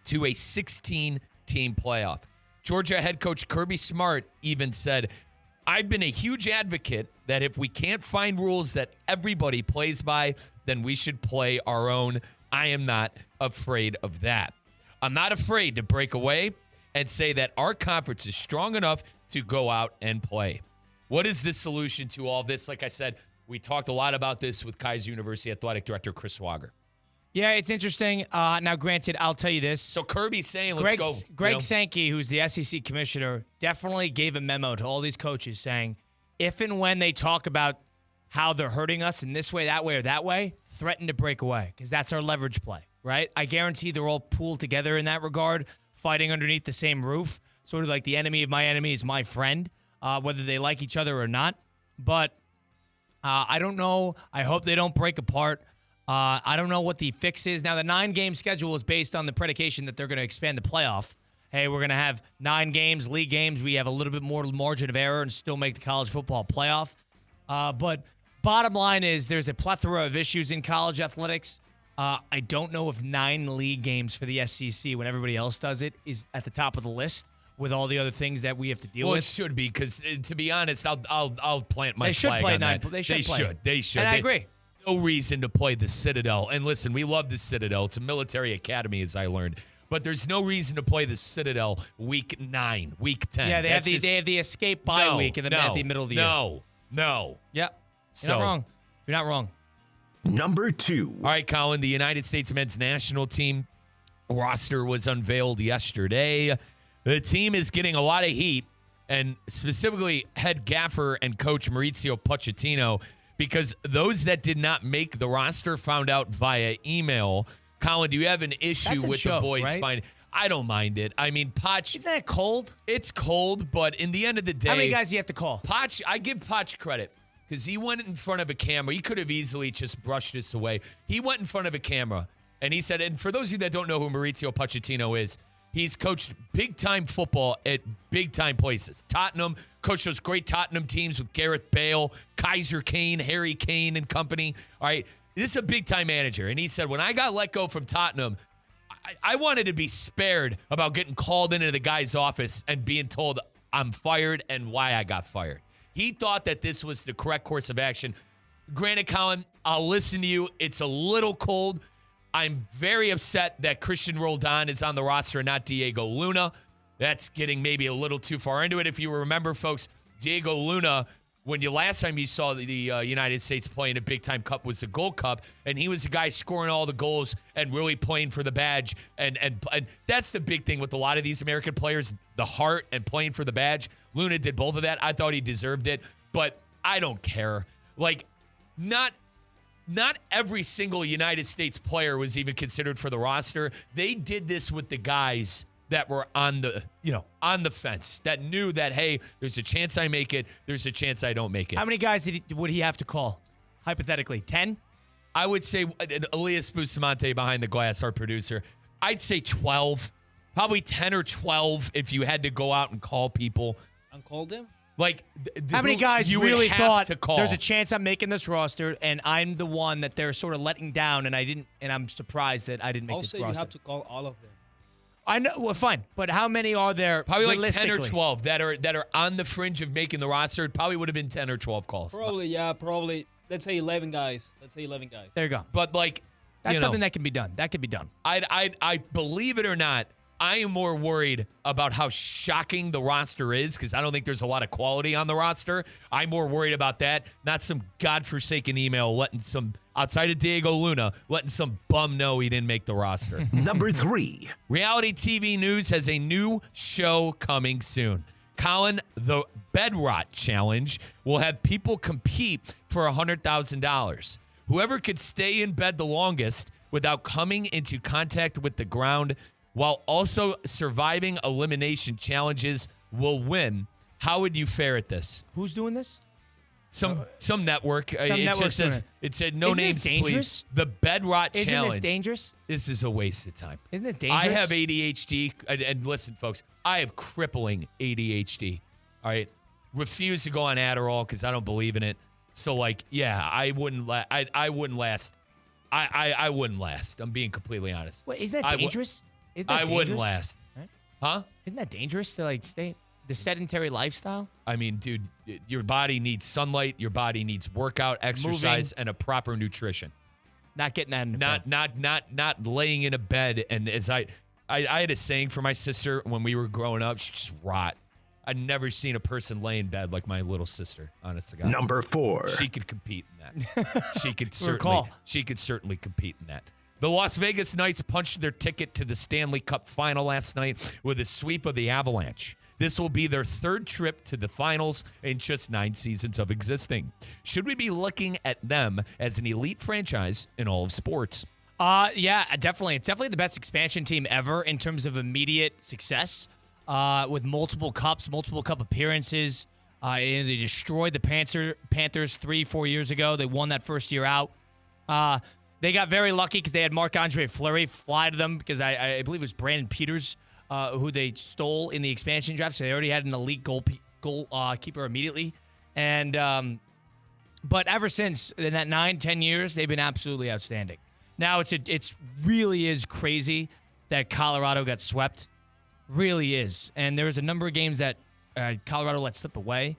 to a 16-team playoff. Georgia head coach Kirby Smart even said, "I've been a huge advocate that if we can't find rules that everybody plays by, then we should play our own. I am not afraid of that. I'm not afraid to break away and say that our conference is strong enough to go out and play." What is the solution to all this? Like I said, we talked a lot about this with Kaiser University Athletic Director Chris Swager. Yeah, it's interesting. Now, granted, I'll tell you this. So Kirby's saying, let's go. Greg Sankey, who's the SEC commissioner, definitely gave a memo to all these coaches saying, if and when they talk about how they're hurting us in this way, that way, or that way, threaten to break away, because that's our leverage play, right? I guarantee they're all pooled together in that regard, fighting underneath the same roof, sort of like the enemy of my enemy is my friend, whether they like each other or not. But I don't know. I hope they don't break apart. I don't know what the fix is. Now, the 9-game schedule is based on the predication that they're going to expand the playoff. Hey, we're going to have 9 games, league games. We have a little bit more margin of error and still make the college football playoff. But bottom line is there's a plethora of issues in college athletics. I don't know if 9 league games for the SEC, when everybody else does it, is at the top of the list with all the other things that we have to deal with. Well, it should be, because to be honest, I'll plant my They should flag play on 9. that. They should. They should. And I agree. No reason to play the Citadel. And listen, we love the Citadel. It's a military academy, as I learned. But there's no reason to play the Citadel week 9, week 10. Yeah, they have the escape bye week at the middle of the year. No. Yep. You're not wrong. You're not wrong. Number 2. All right, Colin, the United States men's national team roster was unveiled yesterday. The team is getting a lot of heat, and specifically head gaffer and coach Maurizio Pochettino, because those that did not make the roster found out via email. Colin, do you have an issue with the boys finding? I don't mind it. I mean, Poch. Isn't that cold? It's cold, but in the end of the day. How many guys do you have to call? Poch, I give Poch credit, because he went in front of a camera. He could have easily just brushed this away. He went in front of a camera, and he said, and for those of you that don't know who Maurizio Pochettino is, he's coached big-time football at big-time places. Tottenham, coached those great Tottenham teams with Gareth Bale, Kaiser Kane, Harry Kane and company. All right, this is a big-time manager. And he said, when I got let go from Tottenham, I wanted to be spared about getting called into the guy's office and being told I'm fired and why I got fired. He thought that this was the correct course of action. Granted, Colin, I'll listen to you. It's a little cold. I'm very upset that Christian Roldan is on the roster and not Diego Luna. That's getting maybe a little too far into it. If you remember, folks, Diego Luna, when last time you saw the United States play in a big-time cup was the Gold Cup, and he was the guy scoring all the goals and really playing for the badge. And that's the big thing with a lot of these American players, the heart and playing for the badge. Luna did both of that. I thought he deserved it, but I don't care. Like, not every single United States player was even considered for the roster. They did this with the guys that were on the fence, that knew that, hey, there's a chance I make it, there's a chance I don't make it. How many guys would he have to call, hypothetically? 10? I would say, Elias Bustamante behind the glass, our producer, I'd say 12. Probably 10 or 12 if you had to go out and call people. And called him? Like, how many guys you really would have thought to call? there's a chance I'm making this roster, and I'm the one that they're sort of letting down, and I'm surprised that I didn't make this roster. Also, you have to call all of them. I know, well, fine, but how many are there? Probably like 10 or 12 that are on the fringe of making the roster. It probably would have been 10 or 12 calls. Probably. Let's say 11 guys. There you go. But like, that's something that can be done. That could be done. I believe it or not, I am more worried about how shocking the roster is, because I don't think there's a lot of quality on the roster. I'm more worried about that, not some godforsaken email letting some, outside of Diego Luna, letting some bum know he didn't make the roster. Number 3. Reality TV News has a new show coming soon. Colin, the Bed Rot Challenge will have people compete for $100,000. Whoever could stay in bed the longest without coming into contact with the ground while also surviving elimination challenges will win. How would you fare at this? Who's doing this? Some network. Some it network just says, it said no Isn't names, this dangerous? please. The Bed Rot Isn't Challenge. this dangerous? This is a waste of time. Isn't it dangerous? I have ADHD, and listen, folks, I have crippling ADHD. All right, refuse to go on Adderall because I don't believe in it. So, like, yeah, I wouldn't last. I wouldn't last. I wouldn't last. I'm being completely honest. Wait, isn't that dangerous? I wouldn't last. Right? Huh? Isn't that dangerous to like stay the sedentary lifestyle? I mean, dude, your body needs sunlight. Your body needs workout, exercise, and a proper nutrition. Not getting that in the bed. Not laying in a bed. And as I had a saying for my sister when we were growing up, she just rot. I'd never seen a person lay in bed like my little sister, honest to God. Number 4. She could compete in that. She could certainly compete in that. The Las Vegas Knights punched their ticket to the Stanley Cup final last night with a sweep of the Avalanche. This will be their third trip to the finals in just 9 seasons of existing. Should we be looking at them as an elite franchise in all of sports? Yeah, definitely. It's definitely the best expansion team ever in terms of immediate success. With multiple cups, multiple cup appearances. And they destroyed the Panthers 3-4 years ago. They won that first year out. They got very lucky because they had Marc-Andre Fleury fly to them because I believe it was Brandon Peters who they stole in the expansion draft. So they already had an elite goalkeeper immediately. And but ever since in that 9-10 years, they've been absolutely outstanding. Now it's really is crazy that Colorado got swept. Really is. And there was a number of games that Colorado let slip away.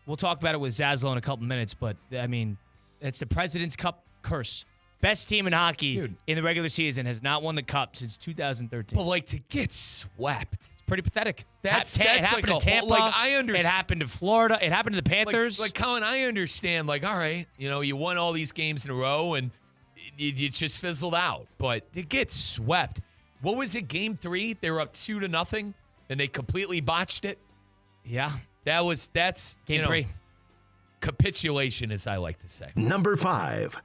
We'll talk about it with Zaslow in a couple minutes, but I mean, it's the President's Cup curse. Best team in hockey in the regular season has not won the cup since 2013. But like to get swept, it's pretty pathetic. That's it happened like to Tampa. Like I understand. It happened to Florida. It happened to the Panthers. Like Colin, I understand. Like, all right, you won all these games in a row and you just fizzled out. But to get swept, what was it? Game 3, they were up 2-0, and they completely botched it. Yeah, that's game 3. Capitulation, as I like to say. Number 5.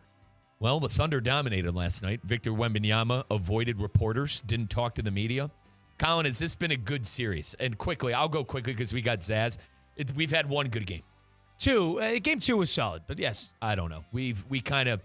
Well, the Thunder dominated last night. Victor Wembanyama avoided reporters, didn't talk to the media. Colin, has this been a good series? And quickly, I'll go quickly because we got Zaz. We've had one good game. 2. Game 2 was solid, but yes. I don't know. We kind of,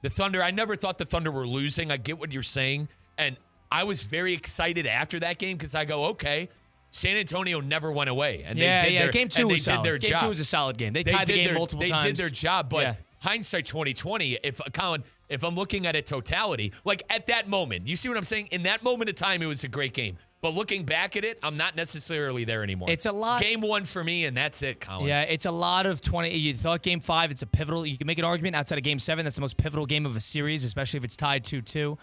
the Thunder, I never thought the Thunder were losing. I get what you're saying. And I was very excited after that game because I go, okay, San Antonio never went away. And they did game 2 was solid. Game 2 job. was a solid game. They tied the game multiple times. They did their job, but hindsight 2020, Colin, if I'm looking at it totality, like at that moment, you see what I'm saying? In that moment of time, it was a great game. But looking back at it, I'm not necessarily there anymore. It's a lot. Game 1 for me, and that's it, Colin. Yeah, it's a lot of 20. You thought game 5, it's a pivotal. You can make an argument outside of game 7. That's the most pivotal game of a series, especially if it's tied 2-2.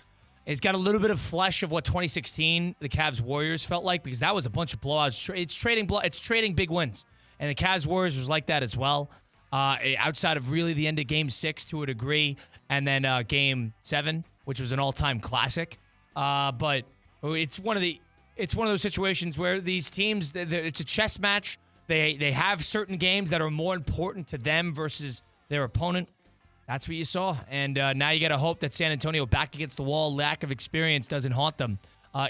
It's got a little bit of flesh of what 2016 the Cavs-Warriors felt like because that was a bunch of blowouts. It's trading big wins. And the Cavs-Warriors was like that as well. Outside of really the end of Game 6 to a degree, and then Game 7, which was an all-time classic. But it's one of those situations where these teams, it's a chess match. They have certain games that are more important to them versus their opponent. That's what you saw. And now you got to hope that San Antonio, back against the wall, lack of experience doesn't haunt them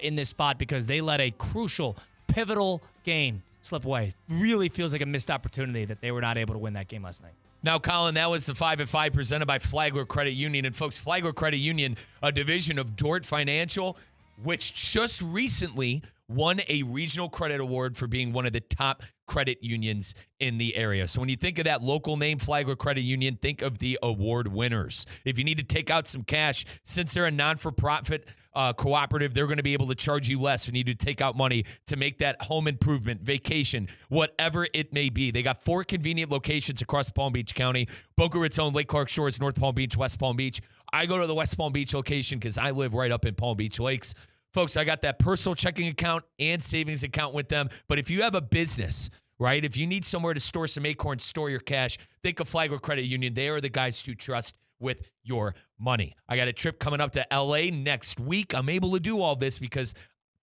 in this spot because they let a crucial, pivotal game slip away. Really feels like a missed opportunity that they were not able to win that game last night. Now, Colin, that was the 5 at 5 presented by Flagler Credit Union. And folks, Flagler Credit Union, a division of Dort Financial, which just recently won a regional credit award for being one of the top credit unions in the area. So when you think of that local name, Flagler Credit Union, think of the award winners. If you need to take out some cash, since they're a non-for-profit cooperative, they're going to be able to charge you less. You need to take out money to make that home improvement, vacation, whatever it may be. They got 4 convenient locations across Palm Beach County: Boca Raton, Lake Clark Shores, North Palm Beach, West Palm Beach. I go to the West Palm Beach location because I live right up in Palm Beach Lakes. Folks, I got that personal checking account and savings account with them. But if you have a business, right, if you need somewhere to store some acorns, store your cash, think of Flagler Credit Union. They are the guys to trust with your money. I got a trip coming up to L.A. next week. I'm able to do all this because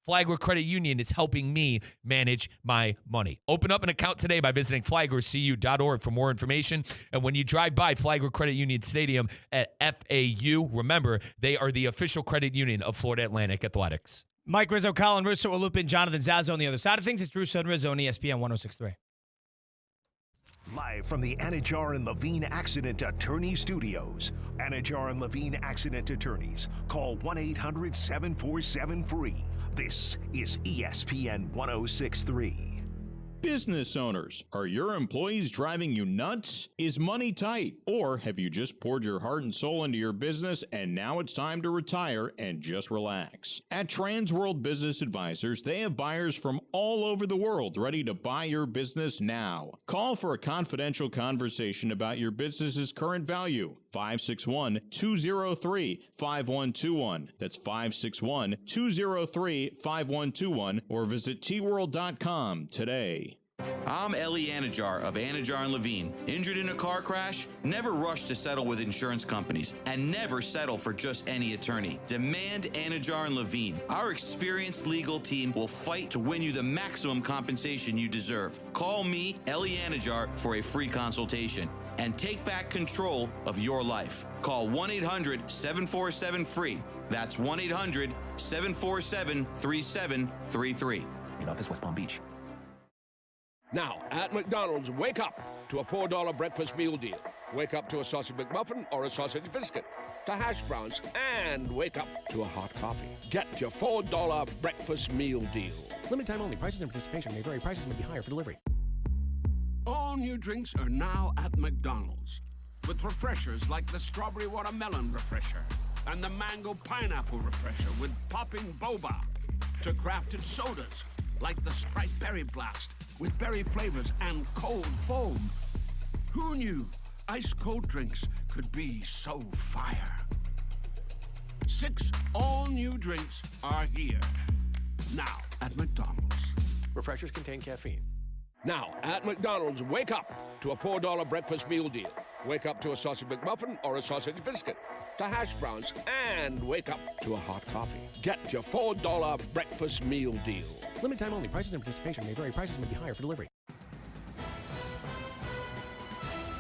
Flagler Credit Union is helping me manage my money. Open up an account today by visiting flaglercu.org for more information. And when you drive by Flagler Credit Union Stadium at FAU, remember, they are the official credit union of Florida Atlantic Athletics. Mike Rizzo, Colin Russo will loop in Jonathan Zaslow on the other side of things. It's Russo and Rizzo on ESPN 106.3. Live from the Anajar and Levine Accident Attorney Studios. Anajar and Levine Accident Attorneys. Call 1-800-747-FREE. This is ESPN 106.3. Business owners, are your employees driving you nuts? Is money tight? Or have you just poured your heart and soul into your business and now it's time to retire and just relax? At Transworld Business Advisors, they have buyers from all over the world ready to buy your business now. Call for a confidential conversation about your business's current value. 561-203-5121. That's 561-203-5121 or visit tworld.com today. I'm Ellie Anajar of Anajar and Levine. Injured in a car crash? Never rush to settle with insurance companies and never settle for just any attorney. Demand Anajar and Levine. Our experienced legal team will fight to win you the maximum compensation you deserve. Call me, Ellie Anajar, for a free consultation and take back control of your life. Call 1-800-747-FREE. That's 1-800-747-3733. In office, West Palm Beach. Now, at McDonald's, wake up. to a $4 breakfast meal deal. Wake up to a sausage McMuffin or a sausage biscuit, to hash browns, and wake up to a hot coffee. Get your $4 breakfast meal deal. Limited time only. Prices and participation may vary. Prices may be higher for delivery. All new drinks are now at McDonald's, with refreshers like the strawberry watermelon refresher and the mango pineapple refresher with popping boba, to crafted sodas like the Sprite Berry Blast with berry flavors and cold foam. Who knew ice cold drinks could be so fire? 6 all-new drinks are here now at McDonald's. Refreshers contain caffeine. Now, at McDonald's, wake up to a $4 breakfast meal deal. Wake up to a sausage McMuffin or a sausage biscuit, to hash browns, and wake up to a hot coffee. Get your $4 breakfast meal deal. Limited time only. Prices and participation may vary. Prices may be higher for delivery.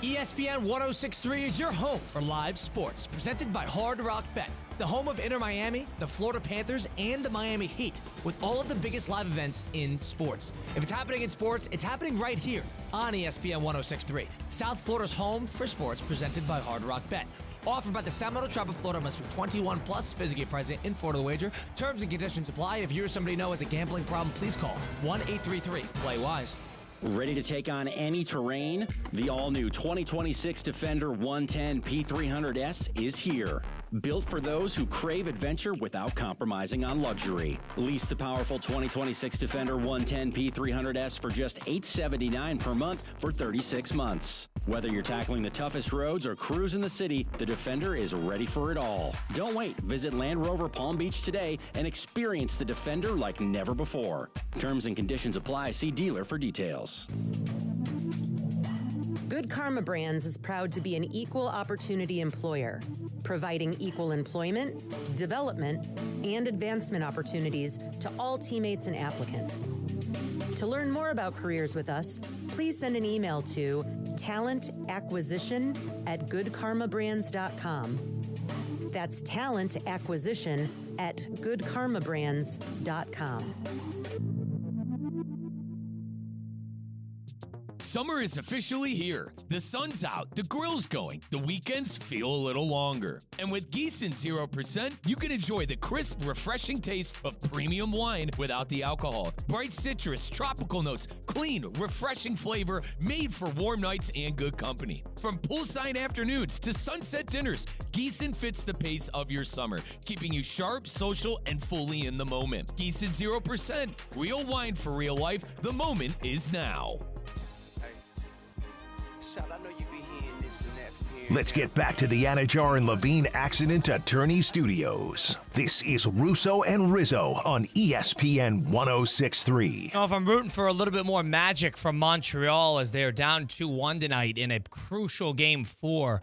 ESPN 1063 is your home for live sports, presented by Hard Rock Bet, the home of Inter Miami, the Florida Panthers, and the Miami Heat, with all of the biggest live events in sports. If it's happening in sports, it's happening right here on ESPN 1063, South Florida's home for sports, presented by Hard Rock Bet. Offered by the Seminole Tribe of Florida, must be 21 plus, physically present in Florida to wager. Terms and conditions apply. If you or somebody you know has a gambling problem, please call 1-833-PLAY-WISE. Ready to take on any terrain? The all-new 2026 Defender 110 P300S is here. Built for those who crave adventure without compromising on luxury. Lease the powerful 2026 Defender 110 P300S for just $879 per month for 36 months. Whether you're tackling the toughest roads or cruising the city, the Defender is ready for it all. Don't wait. Visit Land Rover Palm Beach today and experience the Defender like never before. Terms and conditions apply. See dealer for details. Good Karma Brands is proud to be an equal opportunity employer, providing equal employment, development, and advancement opportunities to all teammates and applicants. To learn more about careers with us, please send an email to talentacquisition@goodkarmabrands.com. That's talentacquisition@goodkarmabrands.com. Summer is officially here. The sun's out, the grill's going, the weekends feel a little longer. And with Gießen 0%, you can enjoy the crisp, refreshing taste of premium wine without the alcohol. Bright citrus, tropical notes, clean, refreshing flavor made for warm nights and good company. From poolside afternoons to sunset dinners, Gießen fits the pace of your summer, keeping you sharp, social, and fully in the moment. Gießen 0%, real wine for real life. The moment is now. Let's get back to the Anajar and Levine Accident Attorney Studios. This is Russo and Rizzo on ESPN 1063. If I'm rooting for a little bit more magic from Montreal as they are down 2-1 tonight in a crucial Game 4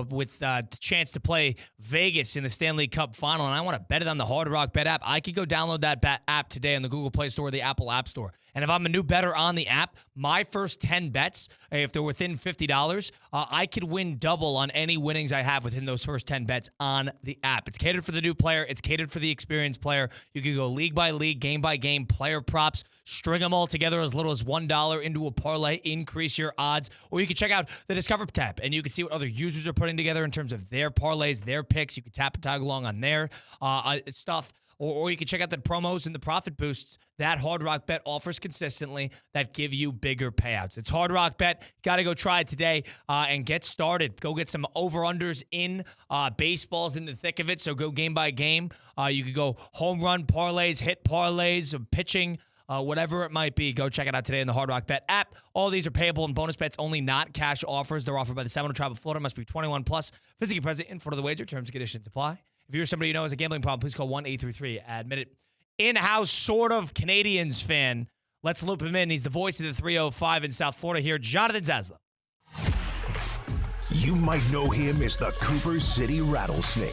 with the chance to play Vegas in the Stanley Cup Final, and I want to bet it on the Hard Rock Bet app. I could go download that app today on the Google Play Store or the Apple App Store. And if I'm a new bettor on the app, my first 10 bets, if they're within $50, I could win double on any winnings I have within those first 10 bets on the app. It's catered for the new player. It's catered for the experienced player. You can go league by league, game by game, player props, string them all together as little as $1 into a parlay, increase your odds. Or you can check out the Discover tab, and you can see what other users are putting together in terms of their parlays, their picks. You can tap and tag along on their stuff. Or you can check out the promos and the profit boosts that Hard Rock Bet offers consistently that give you bigger payouts. It's Hard Rock Bet. Got to go try it today and get started. Go get some over-unders in. Baseball's in the thick of it, so go game by game. You could go home run parlays, hit parlays, pitching, whatever it might be. Go check it out today in the Hard Rock Bet app. All these are payable in bonus bets only, not cash offers. They're offered by the Seminole Tribe of Florida. Must be 21 plus. Physically present in front of the wager. Terms and conditions apply. If you're somebody you know has a gambling problem, please call 1-833-ADMIT-IT. In-house sort of Canadians fan. Let's loop him in. He's the voice of the 305 in South Florida here, Jonathan Zaslow. You might know him as the Cooper City Rattlesnake.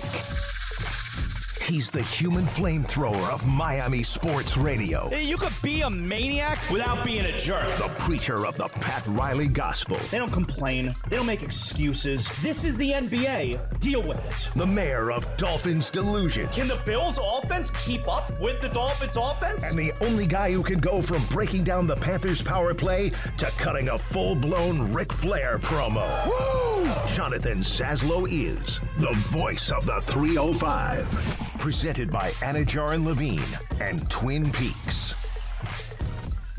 He's the human flamethrower of Miami sports radio. You could be a maniac without being a jerk. The preacher of the Pat Riley gospel. They don't complain. They don't make excuses. This is the NBA. Deal with it. The mayor of Dolphins Delusion. Can the Bills offense keep up with the Dolphins offense? And the only guy who can go from breaking down the Panthers power play to cutting a full-blown Ric Flair promo. Woo! Jonathan Zaslow is the voice of the 305. Presented by Anajar and Levine and Twin Peaks.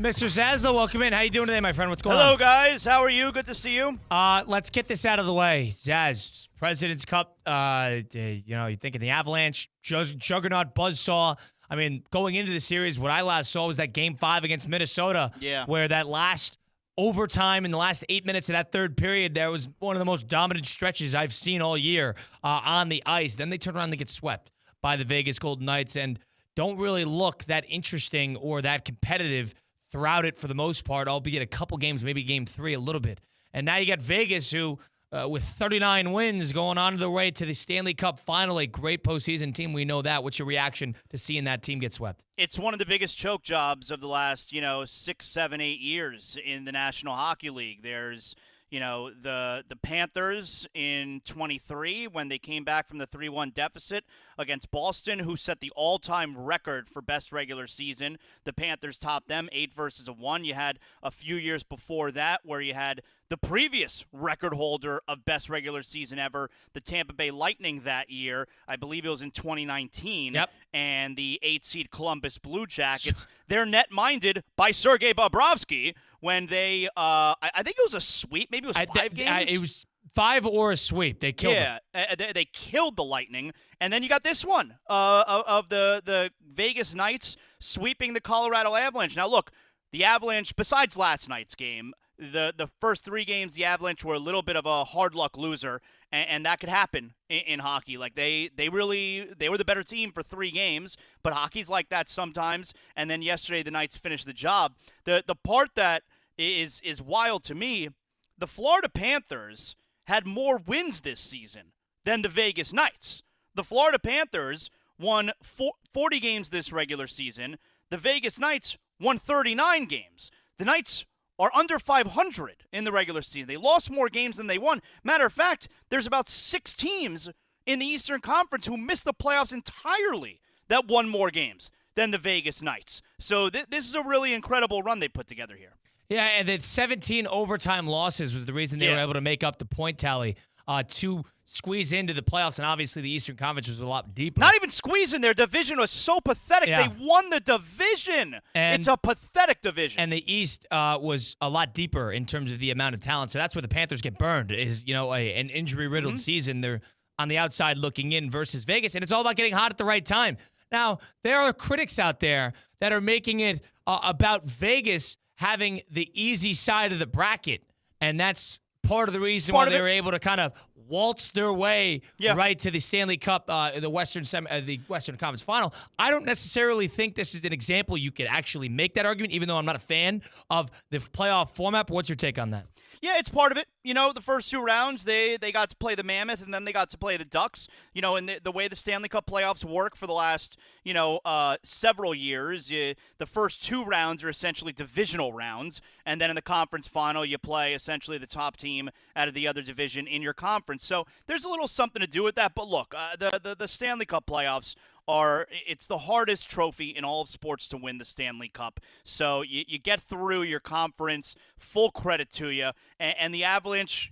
Mr. Zaslow, welcome in. How you doing today, my friend? What's going Hello, on? guys. How are you? Good to see you. Let's get this out of the way. Zaz, President's Cup, you're thinking the Avalanche, juggernaut buzzsaw. I mean, going into the series, what I last saw was that Game 5 against Minnesota, where that last overtime in the last 8 minutes of that third period, there was one of the most dominant stretches I've seen all year on the ice. Then they turn around and they get swept by the Vegas Golden Knights and don't really look that interesting or that competitive throughout it for the most part, albeit a couple games, maybe Game 3 a little bit. And now you got Vegas who, with 39 wins going on their way to the Stanley Cup final, a great postseason team. We know that. What's your reaction to seeing that team get swept? It's one of the biggest choke jobs of the last, 6, 7, 8 years in the National Hockey League. There's, the Panthers in 23 when they came back from the 3-1 deficit against Boston, who set the all-time record for best regular season. The Panthers topped them 8-1. You had a few years before that where you had the previous record holder of best regular season ever, the Tampa Bay Lightning that year. I believe it was in 2019. Yep. And the 8-seed Columbus Blue Jackets. They're net-minded by Sergei Bobrovsky when they, I think it was a sweep. Maybe it was 5 games. It was 5 or a sweep. They killed them. They killed the Lightning. And then you got this one of the Vegas Knights sweeping the Colorado Avalanche. Now, look, the Avalanche, besides last night's game, the first 3 games, the Avalanche were a little bit of a hard luck loser, and that could happen in hockey. Like they were the better team for 3 games, but hockey's like that sometimes. And then yesterday the Knights finished the job. The part that is wild to me, the Florida Panthers had more wins this season than the Vegas Knights. The Florida Panthers won 40 games this regular season. The Vegas Knights won 39 games. The Knights are under 500 in the regular season. They lost more games than they won. Matter of fact, there's about 6 teams in the Eastern Conference who missed the playoffs entirely that won more games than the Vegas Knights. So this is a really incredible run they put together here. Yeah, and that 17 overtime losses was the reason they were able to make up the point tally to squeeze into the playoffs, and obviously the Eastern Conference was a lot deeper. Not even squeezing. Their division was so pathetic. Yeah. They won the division. It's a pathetic division. And the East was a lot deeper in terms of the amount of talent. So that's where the Panthers get burned is, an injury-riddled season. They're on the outside looking in versus Vegas, and it's all about getting hot at the right time. Now, there are critics out there that are making it about Vegas having the easy side of the bracket, and that's part of the reason why they were able to kind of waltz their way right to the Stanley Cup, the Western Conference Final. I don't necessarily think this is an example you could actually make that argument, even though I'm not a fan of the playoff format. But what's your take on that? Yeah, it's part of it. The first 2 rounds, they got to play the Mammoth, and then they got to play the Ducks. And the way the Stanley Cup playoffs work for the last, several years, the first 2 rounds are essentially divisional rounds, and then in the conference final, you play essentially the top team out of the other division in your conference. So there's a little something to do with that. But look, the Stanley Cup playoffs it's the hardest trophy in all of sports to win the Stanley Cup. So you get through your conference, full credit to you. And the Avalanche,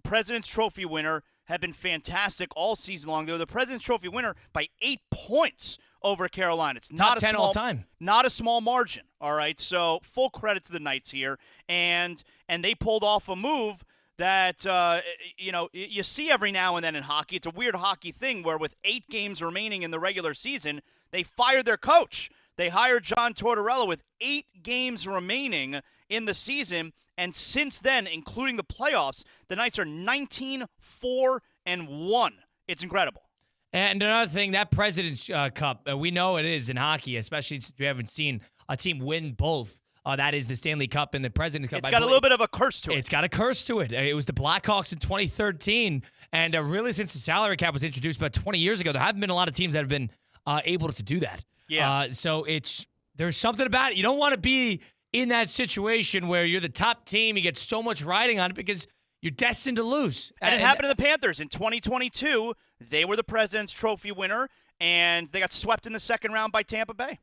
President's Trophy winner, have been fantastic all season long. They were the President's Trophy winner by 8 points over Carolina. It's not top 10 all time. Not a small margin. All right. So full credit to the Knights here. And they pulled off a move that, you see every now and then in hockey. It's a weird hockey thing where with 8 games remaining in the regular season, they fired their coach. They hired John Tortorella with 8 games remaining in the season. And since then, including the playoffs, the Knights are 19-4-1. It's incredible. And another thing, that President's Cup, we know it is in hockey, especially since we haven't seen a team win both That is the Stanley Cup and the President's Cup. It's got a little bit of a curse to it. It's got a curse to it. It was the Blackhawks in 2013, and really since the salary cap was introduced about 20 years ago, there haven't been a lot of teams that have been able to do that. Yeah. So there's something about it. You don't want to be in that situation where you're the top team, you get so much riding on it because you're destined to lose. And it happened to the Panthers in 2022. They were the President's Trophy winner, and they got swept in the second round by Tampa Bay.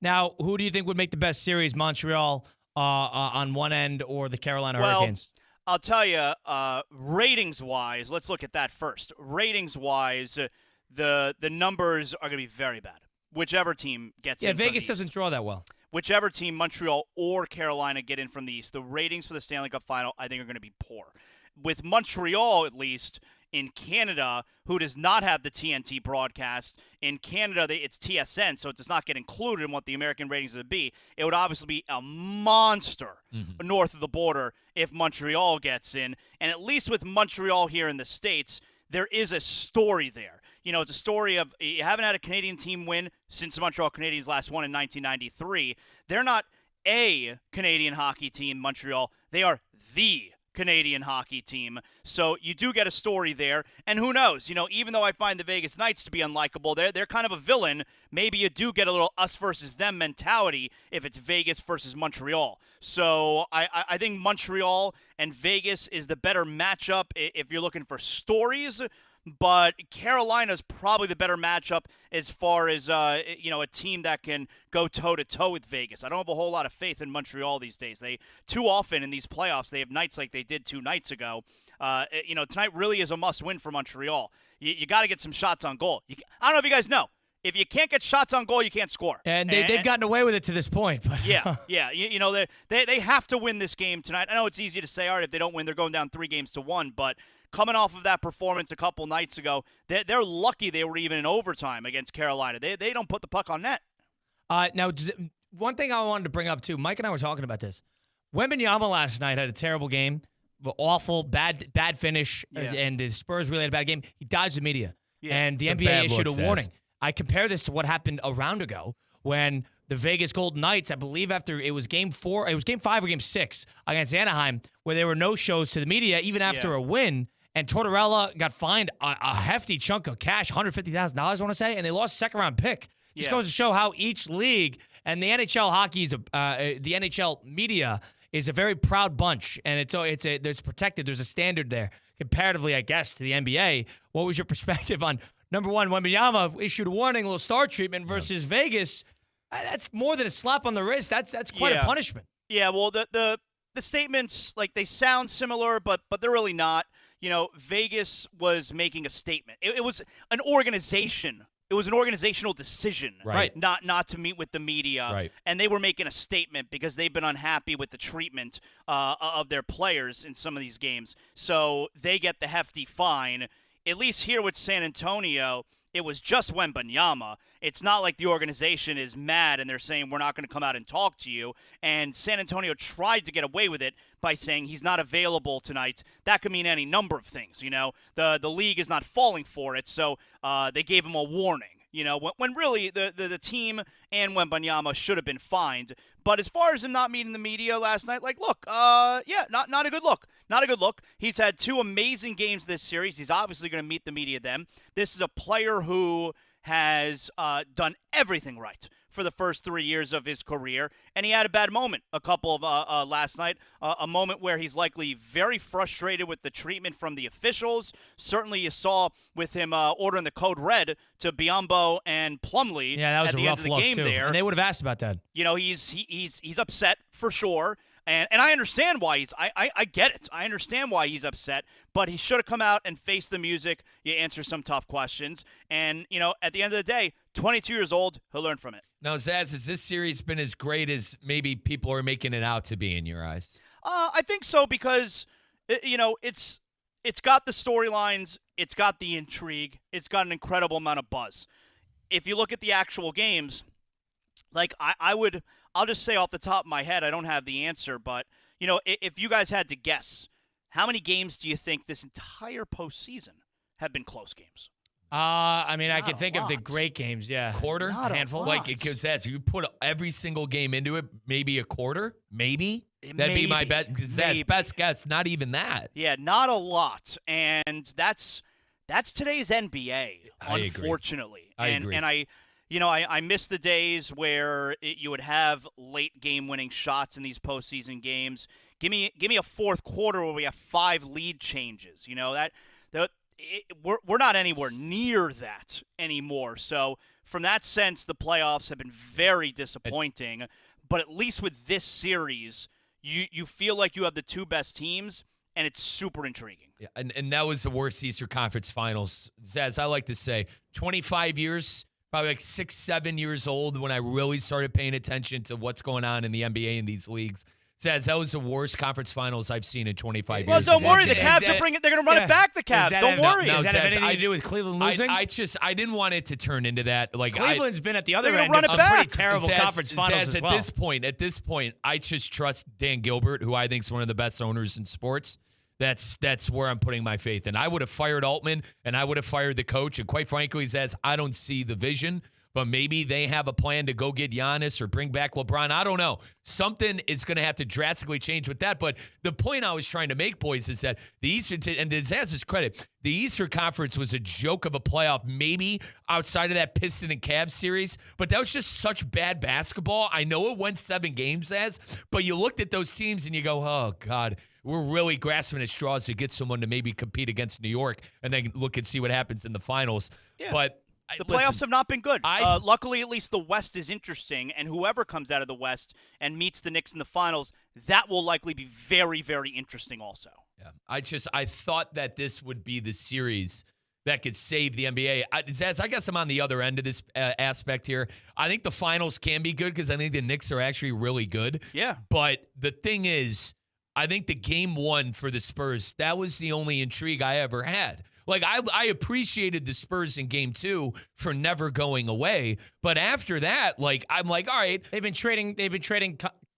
Now, who do you think would make the best series, Montreal on one end or the Carolina Hurricanes? I'll tell you, ratings-wise, let's look at that first. Ratings-wise, the numbers are going to be very bad. Whichever team gets in. Yeah, Vegas doesn't draw that well. Whichever team, Montreal or Carolina, get in from the East, the ratings for the Stanley Cup Final, I think, are going to be poor. With Montreal, at least, in Canada, who does not have the TNT broadcast. In Canada, it's TSN, so it does not get included in what the American ratings would be. It would obviously be a monster north of the border if Montreal gets in. And at least with Montreal here in the States, there is a story there. You know, it's a story of you haven't had a Canadian team win since the Montreal Canadiens last won in 1993. They're not a Canadian hockey team, Montreal. They are the Canadian hockey team. So you do get a story there. And who knows? You know, even though I find the Vegas Knights to be unlikable, they're kind of a villain. Maybe you do get a little us versus them mentality if it's Vegas versus Montreal. So I think Montreal and Vegas is the better matchup if you're looking for stories. But Carolina's probably the better matchup as far as, a team that can go toe-to-toe with Vegas. I don't have a whole lot of faith in Montreal these days. Too often in these playoffs, they have nights like they did 2 nights ago. Tonight really is a must-win for Montreal. You got to get some shots on goal. I don't know if you guys know. If you can't get shots on goal, you can't score. And they've gotten away with it to this point. But yeah. They have to win this game tonight. I know it's easy to say, all right, if they don't win, they're going down 3-1, but coming off of that performance a couple nights ago, they're lucky they were even in overtime against Carolina. They don't put the puck on net. Now, one thing I wanted to bring up, too, Mike and I were talking about this. Wembanyama last night had a terrible game, awful, bad finish, and the Spurs really had a bad game. He dodged the media, and the NBA issued a warning. I compare this to what happened a round ago when the Vegas Golden Knights, I believe after it was game 4, it was game 5 or game 6 against Anaheim, where there were no shows to the media even after a win. And Tortorella got fined a hefty chunk of cash, $150,000, I want to say, and they lost a second-round pick. Just goes to show how each league and the NHL hockey the NHL media is a very proud bunch, and it's protected. There's a standard there comparatively, I guess, to the NBA. What was your perspective on number one? Wembanyama issued a warning, a little star treatment versus Vegas. That's more than a slap on the wrist. That's quite a punishment. Yeah, well, the statements, like, they sound similar, but they're really not. You know, Vegas was making a statement. It was an organization. It was an organizational decision, right? Not to meet with the media, right? And they were making a statement because they've been unhappy with the treatment of their players in some of these games. So they get the hefty fine. At least here with San Antonio, it was just Wembanyama. It's not like the organization is mad and they're saying we're not going to come out and talk to you. And San Antonio tried to get away with it by saying he's not available tonight. That could mean any number of things, you know. The league is not falling for it, so they gave him a warning. You know, when really the team and Wembanyama should have been fined. But as far as him not meeting the media last night, like, look, not a good look. Not a good look. He's had 2 amazing games this series. He's obviously going to meet the media then. This is a player who has done everything right for the first 3 years of his career, and he had a bad moment a couple of last night, a moment where he's likely very frustrated with the treatment from the officials. Certainly you saw with him ordering the code red to Biyombo and Plumlee at the end of the game there. And they would have asked about that. You know, he's upset for sure. And I understand why I get it. I understand why he's upset, but he should have come out and faced the music. You answer some tough questions. And, you know, at the end of the day, 22 years old, he'll learn from it. Now, Zaz, has this series been as great as maybe people are making it out to be in your eyes? I think so because, you know, it's got the storylines, it's got the intrigue, it's got an incredible amount of buzz. If you look at the actual games, like I'll just say off the top of my head, I don't have the answer, but, you know, if you guys had to guess, how many games do you think this entire postseason have been close games? I mean, I Not can a think of the lot. great games. Yeah, Quarter? Not a handful. lot. Like, because that's, you put every single game into it, maybe a quarter, maybe. That'd be my Maybe. bet. Because that's Maybe. best guess, not even that. Yeah, not a lot, and that's today's NBA. I agree. Unfortunately, I and agree. and I miss the days where you would have late game-winning shots in these postseason games. Give me a fourth quarter where we have 5 lead changes. We're not anywhere near that anymore. So from that sense, the playoffs have been very disappointing. But at least with this series, you feel like you have the 2 best teams, and it's super intriguing. Yeah, and that was the worst Eastern Conference Finals. As I like to say, 25 years, probably like 6, 7 years old when I really started paying attention to what's going on in the NBA and these leagues. Says that was the worst conference finals I've seen in 25 Well, years. don't worry. The Is Cavs that- are bringing. They're going to run it back. The Cavs. Don't worry. no, Does that have Zaz, anything to do with Cleveland losing? I didn't want it to turn into that. Like Cleveland's been at the other They're gonna end run of it some back. pretty terrible Zaz, conference finals Zaz, as well. At this point, I just trust Dan Gilbert, who I think is one of the best owners in sports. That's where I'm putting my faith in. I would have fired Altman, and I would have fired the coach. And quite frankly, Zaz, I don't see the vision. But maybe they have a plan to go get Giannis or bring back LeBron. I don't know. Something is going to have to drastically change with that. But the point I was trying to make, boys, is that the Eastern, and to Zaz's credit, the Eastern Conference was a joke of a playoff, maybe outside of that Piston and Cavs series. But that was just such bad basketball. I know it went 7 games, Zaz, but you looked at those teams and you go, oh, God, we're really grasping at straws to get someone to maybe compete against New York and then look and see what happens in the finals. Yeah. But The playoffs have not been good. I- Luckily, at least the West is interesting, and whoever comes out of the West and meets the Knicks in the finals, that will likely be very, very interesting also. Yeah, I thought that this would be the series that could save the NBA. Zaz, I guess I'm on the other end of this aspect here. I think the finals can be good because I think the Knicks are actually really good. Yeah. But the thing is, I think the game 1 for the Spurs, that was the only intrigue I ever had. Like, I appreciated the Spurs in game 2 for never going away. But after that, like, I'm like, all right. They've been trading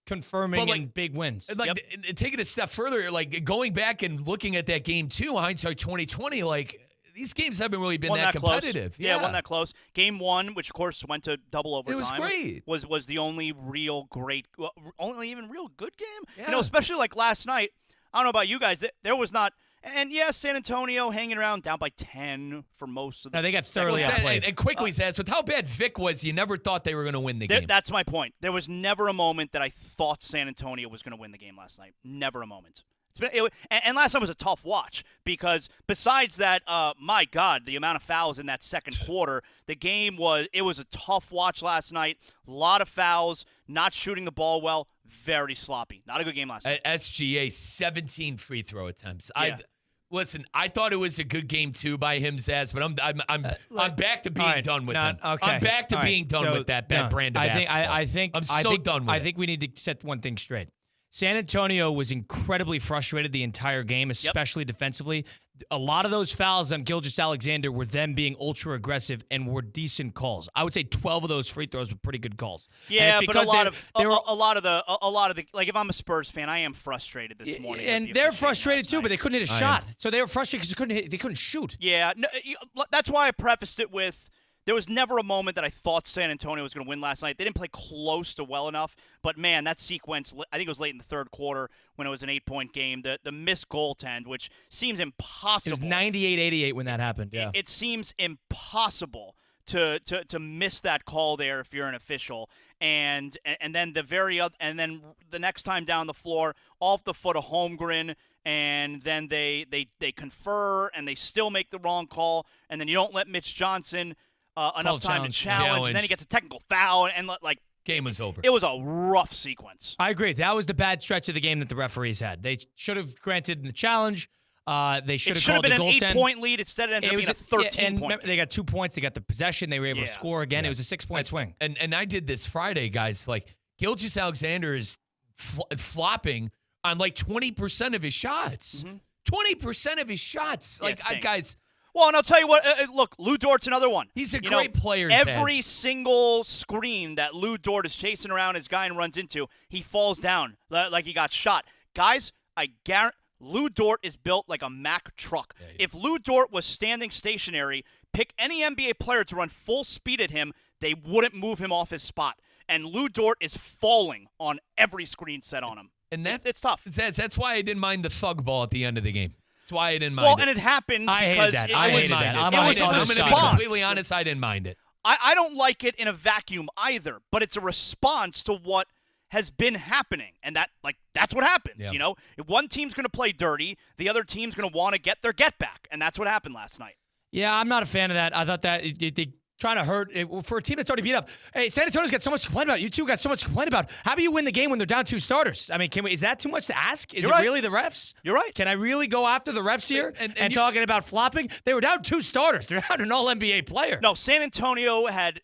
confirming But, and big wins. Like, take it a step further, like, going back and looking at that game 2, hindsight 2020, like, these games haven't really been Won that close. competitive. Yeah, won that close. Game 1, which of course went to double overtime. It was great. Was the only real great, only even real good game. Yeah. You know, especially like last night. I don't know about you guys. There was not. And yes, San Antonio hanging around down by 10 for most of the. No, they got second thoroughly half. outplayed. And quickly, Zaz, with how bad Vic was, you never thought they were going to win the game. That's my point. There was never a moment that I thought San Antonio was going to win the game last night. Never a moment. And last night was a tough watch because besides that, my God, the amount of fouls in that second quarter, the game was a tough watch last night. A lot of fouls, not shooting the ball well, very sloppy. Not a good game last night. At SGA, 17 free throw attempts. Yeah. Listen, I thought it was a good game too by him, Zaz, but I'm back to being done with him. Okay. I'm back to being done with that bad brand of basketball. I'm so done with it. I think we need to set one thing straight. San Antonio was incredibly frustrated the entire game, especially defensively. A lot of those fouls on Gilgeous-Alexander were them being ultra aggressive and were decent calls. I would say 12 of those free throws were pretty good calls. Yeah, And but a lot they were- of the like if I'm a Spurs fan, I am frustrated this morning. and with the they're officiating frustrated last too, night. but they couldn't hit a shot. So they were frustrated because they couldn't shoot. Yeah, no, that's why I prefaced it with there was never a moment that I thought San Antonio was going to win last night. They didn't play close to well enough, but man, that sequence, I think it was late in the third quarter when it was an 8-point game, the missed goaltend, which seems impossible. It was 98-88 when that happened. Yeah. It seems impossible to miss that call there if you're an official. And then the next time down the floor, off the foot of Holmgren, and then they confer and they still make the wrong call, and then you don't let Mitch Johnson enough time to challenge, and then he gets a technical foul, and like game was over. It was a rough sequence. I agree. That was the bad stretch of the game that the referees had. They should have granted the challenge. They should have called the goaltend. It should have been an 8-point lead. Instead, it ended up being a 13-point. They got 2 points. They got the possession. They were able to score again. Yeah. It was a 6-point swing. And I did this Friday, guys. Like, Gilgeous-Alexander is flopping on like 20% of his shots. 20% of his shots. Like, guys. Well, and I'll tell you what. Look, Lou Dort's another one. He's a great player. Every single screen that Lou Dort is chasing around his guy and runs into, he falls down like he got shot. Guys, I guarantee Lou Dort is built like a Mack truck. Yeah, if Lou Dort was standing stationary, Pick any NBA player to run full speed at him, they wouldn't move him off his spot. And Lou Dort is falling on every screen set on him. And it's tough. That's why I didn't mind the thug ball at the end of the game. That's why I didn't mind Well, it. and it happened I because hated that. it I was hated that. I'm I'm going on to be completely honest, I didn't mind it. I don't like it in a vacuum either, but it's a response to what has been happening, and that's what happens. Yeah. You know, if one team's going to play dirty, the other team's going to want to get their get back, and that's what happened last night. Yeah, I'm not a fan of that. I thought that they trying to hurt for a team that's already beat up. Hey, San Antonio's got so much to complain about. You two got so much to complain about. How do you win the game when they're down 2 starters? I mean, is that too much to ask? Is You're it right. really the refs? You're right. Can I really go after the refs here and talking about flopping? They were down 2 starters. They're down an all-NBA player. No, San Antonio had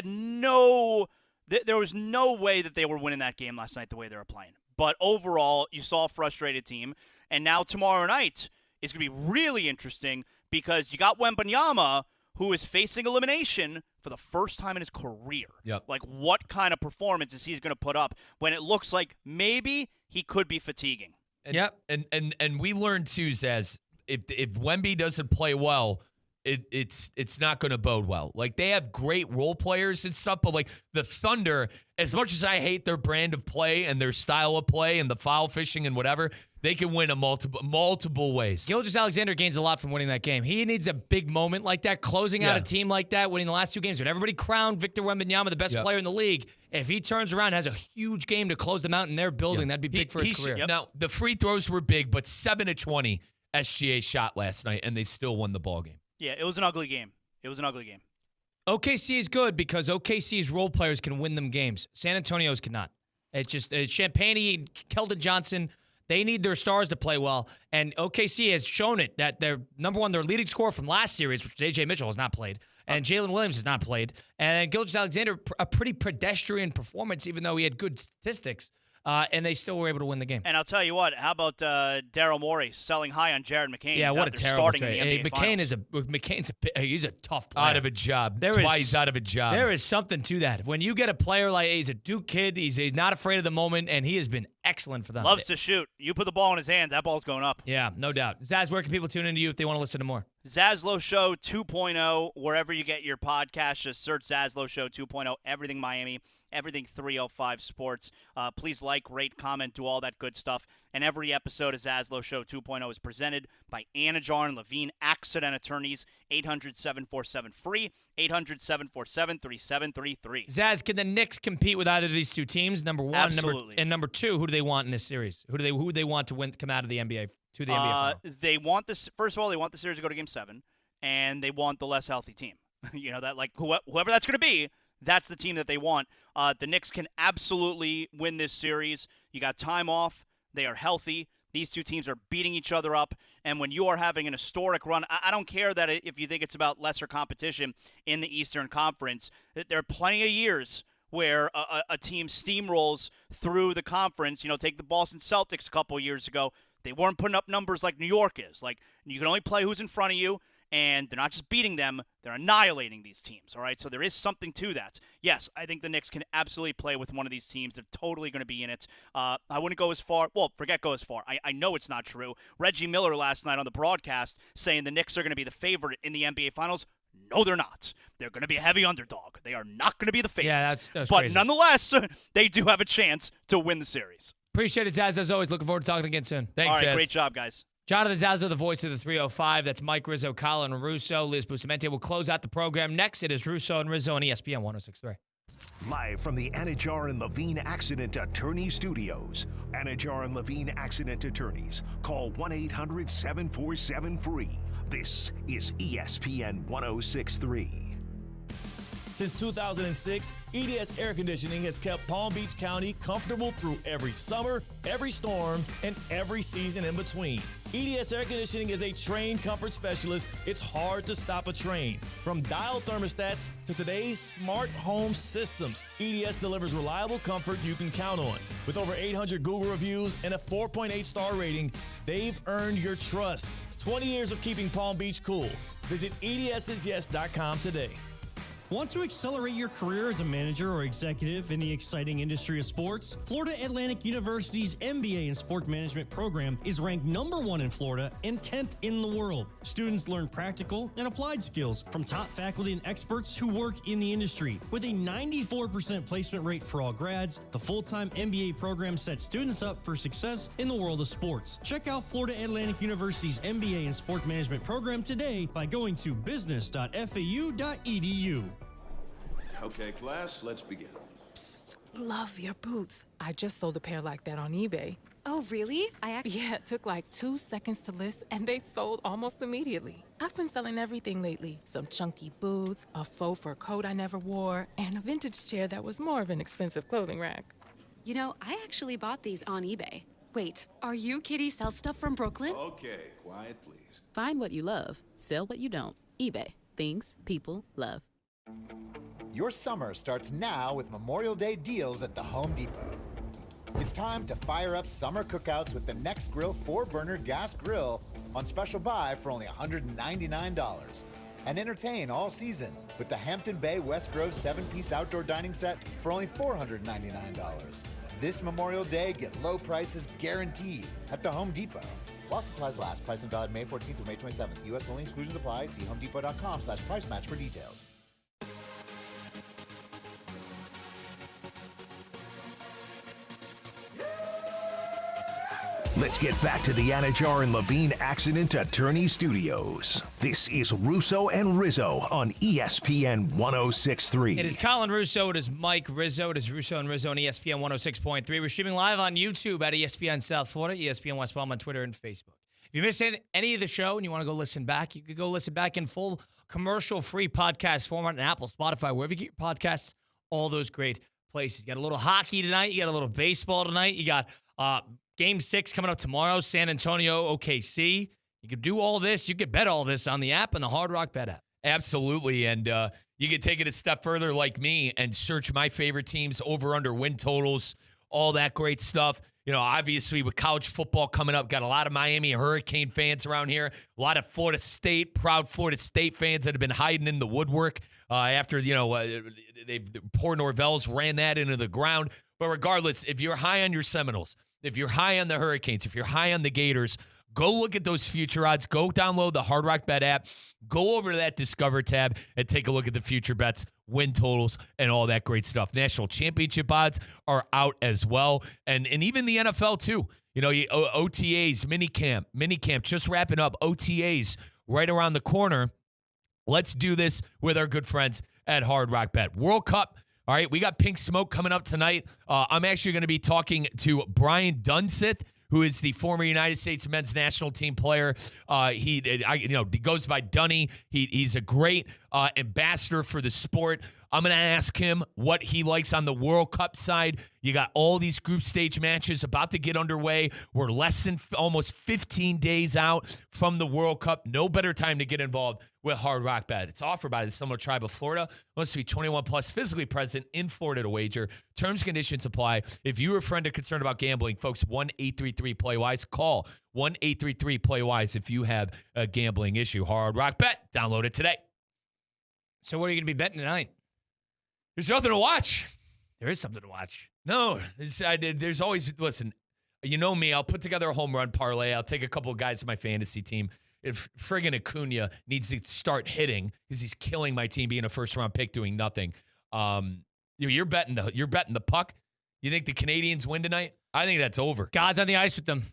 no. There was no way that they were winning that game last night the way they were playing. But overall, you saw a frustrated team. And now tomorrow night is going to be really interesting because you got Wembanyama, who is facing elimination for the first time in his career. Yep. Like, what kind of performance is he going to put up when it looks like maybe he could be fatiguing? And we learned too, Zaz, if Wemby doesn't play well, it's not going to bode well. Like, they have great role players and stuff, but like the Thunder, as much as I hate their brand of play and their style of play and the foul fishing and whatever, they can win in multiple ways. Gilgeous-Alexander gains a lot from winning that game. He needs a big moment like that, closing out a team like that, winning the last 2 games. When everybody crowned Victor Wembanyama the best player in the league, if he turns around and has a huge game to close them out in their building, that'd be big for his career. Now, the free throws were big, but 7 of 20 SGA shot last night, and they still won the ball game. Yeah, it was an ugly game. OKC is good because OKC's role players can win them games. San Antonio's cannot. It's just Champagny and Keldon Johnson, they need their stars to play well. And OKC has shown it that they're, number one, their leading scorer from last series, which was A.J. Mitchell, has not played. And Jalen Williams has not played. And Gilgeous-Alexander, a pretty pedestrian performance, even though he had good statistics. And they still were able to win the game. And I'll tell you what, how about Daryl Morey selling high on Jared McCain? Yeah, what a terrible trade. McCain's he's a tough player. Out of a job. That's why he's out of a job. There is something to that. When you get a player like he's a Duke kid, he's not afraid of the moment, and he has been excellent for them. Loves to shoot. You put the ball in his hands, that ball's going up. Yeah, no doubt. Zaz, where can people tune into you if they want to listen to more? Zaslow Show 2.0, wherever you get your podcast, just search Zaslow Show 2.0, everything Miami, everything 305 Sports. Please like, rate, comment, do all that good stuff. And every episode of Zaslow Show 2.0 is presented by Anajar and Levine Accident Attorneys, 800-747-FREE, 800-747-3733. Zaz, can the Knicks compete with either of these 2 teams? Number one, Absolutely. Number 2, who do they want in this series? Who do they want to win, come out of the NBA to the NBA final? They want this. First of all, they want the series to go to Game 7, and they want the less healthy team. You know that, like whoever that's going to be. That's the team that they want. The Knicks can absolutely win this series. You got time off. They are healthy. These 2 teams are beating each other up. And when you are having an historic run, I don't care that if you think it's about lesser competition in the Eastern Conference. There are plenty of years where a team steamrolls through the conference. You know, take the Boston Celtics a couple of years ago. They weren't putting up numbers like New York is. Like, you can only play who's in front of you. And they're not just beating them, they're annihilating these teams, all right? So there is something to that. Yes, I think the Knicks can absolutely play with one of these teams. They're totally going to be in it. I wouldn't go as far. Well, forget go as far. I know it's not true. Reggie Miller last night on the broadcast saying the Knicks are going to be the favorite in the NBA Finals. No, they're not. They're going to be a heavy underdog. They are not going to be the favorite. Yeah, that's but crazy. Nonetheless, they do have a chance to win the series. Appreciate it, Zaz, as always. Looking forward to talking again soon. Thanks, all right, Zaz. great job, guys. Jonathan Zazzo, the voice of the 305. That's Mike Rizzo, Colin Russo, Liz Bustamante. We'll close out the program. Next, it is Russo and Rizzo on ESPN 106.3. Live from the Anajar and Levine Accident Attorney Studios. Anajar and Levine Accident Attorneys. Call 1-800-747-FREE. This is ESPN 106.3. Since 2006, EDS Air Conditioning has kept Palm Beach County comfortable through every summer, every storm, and every season in between. EDS Air Conditioning is a trained comfort specialist. It's hard to stop a train. From dial thermostats to today's smart home systems, EDS delivers reliable comfort you can count on. With over 800 Google reviews and a 4.8-star rating, they've earned your trust. 20 years of keeping Palm Beach cool. Visit EDSisyes.com today. Want to accelerate your career as a manager or executive in the exciting industry of sports? Florida Atlantic University's MBA in Sport Management program is ranked #1 in Florida and 10th in the world. Students learn practical and applied skills from top faculty and experts who work in the industry. With a 94% placement rate for all grads, the full-time MBA program sets students up for success in the world of sports. Check out Florida Atlantic University's MBA in Sport Management program today by going to business.fau.edu. Okay, class, let's begin. Psst, love your boots. I just sold a pair like that on eBay. Oh, really? Yeah, it took like 2 seconds to list, and they sold almost immediately. I've been selling everything lately. Some chunky boots, a faux fur coat I never wore, and a vintage chair that was more of an expensive clothing rack. You know, I actually bought these on eBay. Wait, are you Kitty Sell Stuff from Brooklyn? Okay, quiet, please. Find what you love, sell what you don't. eBay. Things people love. Your summer starts now with Memorial Day deals at the Home Depot. It's time to fire up summer cookouts with the Next Grill 4-burner gas grill on special buy for only $199. And entertain all season with the Hampton Bay West Grove 7-piece outdoor dining set for only $499. This Memorial Day, get low prices guaranteed at the Home Depot. While supplies last, pricing valid May 14th through May 27th. U.S. only, exclusions apply. See homedepot.com/price match for details. Let's get back to the Anajar and Levine Accident Attorney Studios. This is Russo and Rizzo on ESPN 106.3. It is Colin Russo. It is Mike Rizzo. It is Russo and Rizzo on ESPN 106.3. We're streaming live on YouTube at ESPN South Florida, ESPN West Palm on Twitter and Facebook. If you missed any of the show and you want to go listen back, you could go listen back in full commercial-free podcast format on Apple, Spotify, wherever you get your podcasts, all those great places. You got a little hockey tonight. You got a little baseball tonight. You got Game 6 coming up tomorrow, San Antonio, OKC. You can do all this. You can bet all this on the app and the Hard Rock Bet app. Absolutely, and you can take it a step further like me and search my favorite teams, over-under win totals, all that great stuff. You know, obviously with college football coming up, got a lot of Miami Hurricane fans around here, a lot of Florida State, proud Florida State fans that have been hiding in the woodwork after, poor Norvells ran that into the ground. But regardless, if you're high on your Seminoles, if you're high on the Hurricanes, if you're high on the Gators, go look at those future odds. Go download the Hard Rock Bet app. Go over to that Discover tab and take a look at the future bets, win totals, and all that great stuff. National championship odds are out as well. And even the NFL, too. You know, OTAs, minicamp, just wrapping up. OTAs right around the corner. Let's do this with our good friends at Hard Rock Bet. World Cup. All right, we got Pink Smoke coming up tonight. I'm actually going to be talking to Brian Dunseth, who is the former United States men's national team player. He goes by Dunny. He's a great ambassador for the sport. I'm going to ask him what he likes on the World Cup side. You got all these group stage matches about to get underway. We're less than almost 15 days out from the World Cup. No better time to get involved with Hard Rock Bet. It's offered by the Seminole Tribe of Florida. Must be 21 plus, physically present in Florida to wager. Terms and conditions apply. If you're a friend or concerned about gambling, folks, 1-833-PLAY-WISE. Call 1-833-PLAY-WISE if you have a gambling issue. Hard Rock Bet. Download it today. So what are you going to be betting tonight? There's nothing to watch. There is something to watch. No, there's always, listen, you know me, I'll put together a home run parlay. I'll take a couple of guys to my fantasy team. If friggin' Acuna needs to start hitting because he's killing my team being a first-round pick doing nothing, you're betting the puck. You think the Canadians win tonight? I think that's over. God's on the ice with them.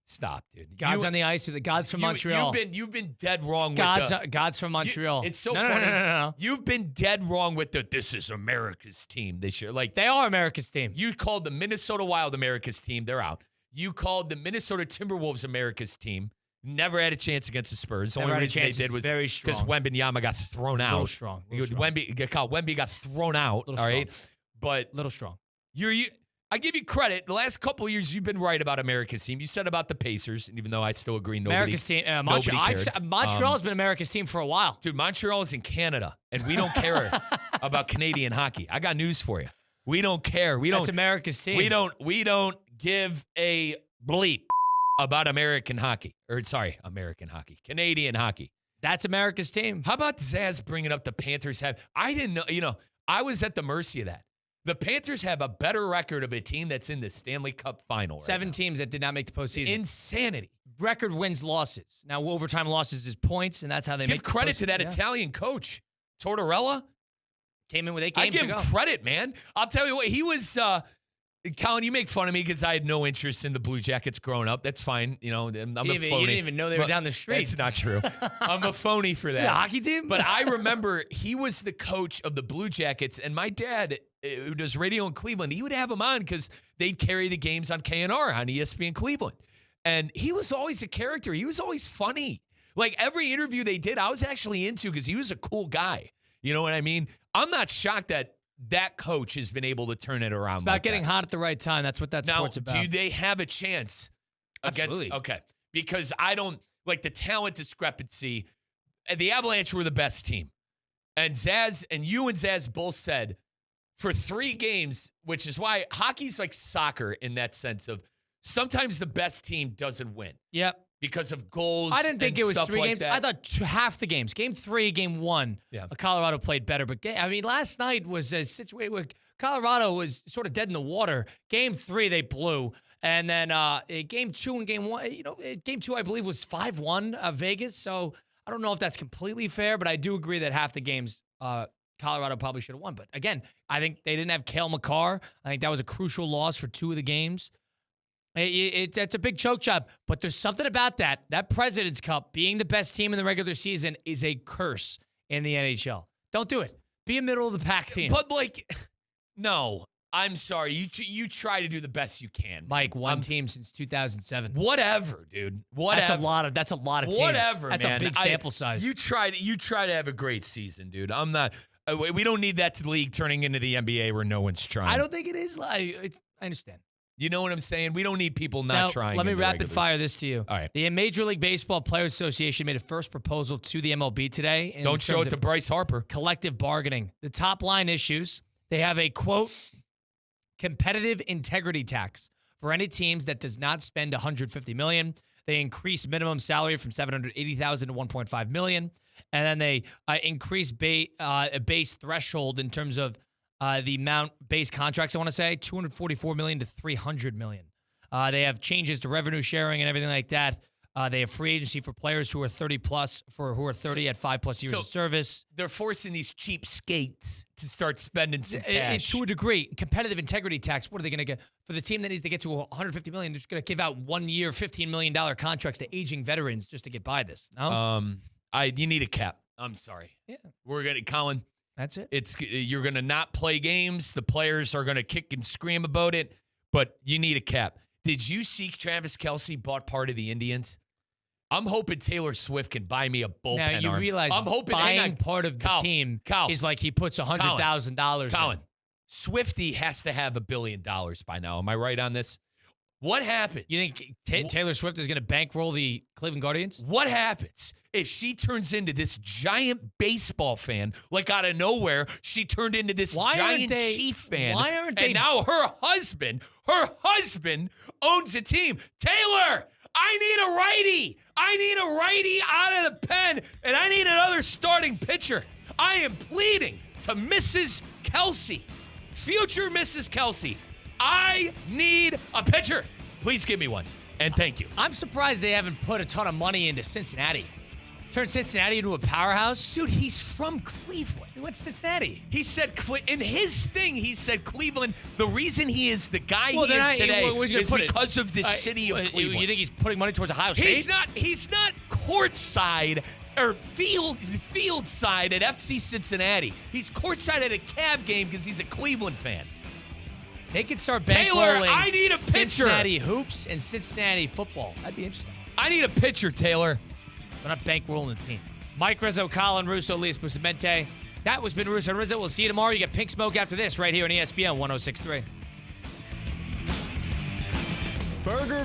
Stop, dude. God's on the ice with the God's from Montreal. You've been dead wrong. God's from Montreal. It's so funny. No. You've been dead wrong with this is America's team this year. Like they are America's team. You called the Minnesota Wild America's team. They're out. You called the Minnesota Timberwolves America's team. Never had a chance against the Spurs. The only reason they did was because Wembanyama got thrown out. Little strong. Wemby got thrown out. All right, but little strong. I give you credit. The last couple of years, you've been right about America's team. You said about the Pacers, and even though I still agree, America's team. Montreal's been America's team for a while. Dude, Montreal is in Canada, and we don't care about Canadian hockey. I got news for you. We don't care. That's America's team. We don't give a bleep about American hockey. Canadian hockey. That's America's team. How about Zaz bringing up the Panthers have? I didn't know. I was at the mercy of that. The Panthers have a better record of a team that's in the Stanley Cup final. 7 teams that did not make the postseason. Insanity. Record wins, losses. Now, overtime losses is points, and that's how they Give make credit the to that Italian coach, Tortorella. Came in with 8 games I give ago. him credit, man. I'll tell you what, he was. Colin, you make fun of me because I had no interest in the Blue Jackets growing up. That's fine. I'm a phony. You didn't even know they were down the street. That's not true. I'm a phony for that. The hockey team? But I remember he was the coach of the Blue Jackets, and my dad, who does radio in Cleveland, he would have him on because they'd carry the games on KNR on ESPN Cleveland. And he was always a character. He was always funny. Like every interview they did, I was actually into because he was a cool guy. You know what I mean? I'm not shocked that coach has been able to turn it around. It's about getting hot at the right time. That's what that sport's about. Do they have a chance Absolutely. Okay. Because I don't like the talent discrepancy. The Avalanche were the best team. And Zaz and Zaz both said for 3 games, which is why hockey's like soccer in that sense of sometimes the best team doesn't win. Yep. Because of goals. I didn't think it was 3 like games. that. I thought half the games. Game 3, game 1, Colorado played better. But last night was a situation where Colorado was sort of dead in the water. Game 3, they blew. And then game 2 and game 1, game 2, I believe, was 5-1 Vegas. So I don't know if that's completely fair, but I do agree that half the games Colorado probably should have won. But again, I think they didn't have Cale Makar. I think that was a crucial loss for 2 of the games. It's a big choke job, but there's something about that President's Cup being the best team in the regular season is a curse in the NHL. Don't do it. Be a middle of the pack team. But no, I'm sorry. You try to do the best you can. Mike, one team since 2007. Whatever, dude. Whatever. That's a lot of teams. Whatever, That's man. a big sample size. You try to have a great season, dude. I'm not. We don't need that league turning into the NBA where no one's trying. I don't think it is. I understand. You know what I'm saying? We don't need people not trying. Let me rapid fire this to you. All right. The Major League Baseball Players Association made a first proposal to the MLB today. Don't show it to Bryce Harper. Collective bargaining. The top line issues, they have a, quote, competitive integrity tax for any teams that does not spend $150 million. They increase minimum salary from $780,000 to $1.5 million. And then they increase base threshold in terms of the amount base contracts, I want to say, $244 million to $300 million. They have changes to revenue sharing and everything like that. They have free agency for players who are 30-plus, who are 30 at 5+ years of service. They're forcing these cheap skates to start spending some cash. To a degree. Competitive integrity tax, what are they going to get? For the team that needs to get to $150 million, they're just going to give out 1 year, $15 million contracts to aging veterans just to get by this. No? You need a cap. I'm sorry. Yeah. We're going to, Colin. That's it. You're going to not play games. The players are going to kick and scream about it, but you need a cap. Did you see Travis Kelce bought part of the Indians? I'm hoping Taylor Swift can buy me a bullpen Now, you arm. realize I'm hoping buying part of the team is like he puts $100,000 in. Colin, Swifty has to have $1 billion by now. Am I right on this? What happens? You think Taylor Swift is going to bankroll the Cleveland Guardians? What happens if she turns into this giant baseball fan, like out of nowhere, she turned into this giant Chief fan? Why aren't they? And now her husband owns a team. Taylor, I need a righty. I need a righty out of the pen, and I need another starting pitcher. I am pleading to Mrs. Kelce, future Mrs. Kelce. I need a pitcher. Please give me one. And thank you. I'm surprised they haven't put a ton of money into Cincinnati. Turn Cincinnati into a powerhouse? Dude, he's from Cleveland. He went to Cincinnati. He said, in his thing, he said Cleveland, the reason he is the guy he is today is because of the city of Cleveland. You think he's putting money towards Ohio State? He's not courtside or field side at FC Cincinnati. He's courtside at a Cavs game because he's a Cleveland fan. They could start Taylor, bankrolling I need a pitcher. Cincinnati hoops and Cincinnati football. That'd be interesting. I need a pitcher, Taylor. We're not bankrolling the team. Mike Rizzo, Colin, Russo, Elias Bustamante. That was been Russo and Rizzo. We'll see you tomorrow. You get Pink Smoke after this right here on ESPN 106.3. Burger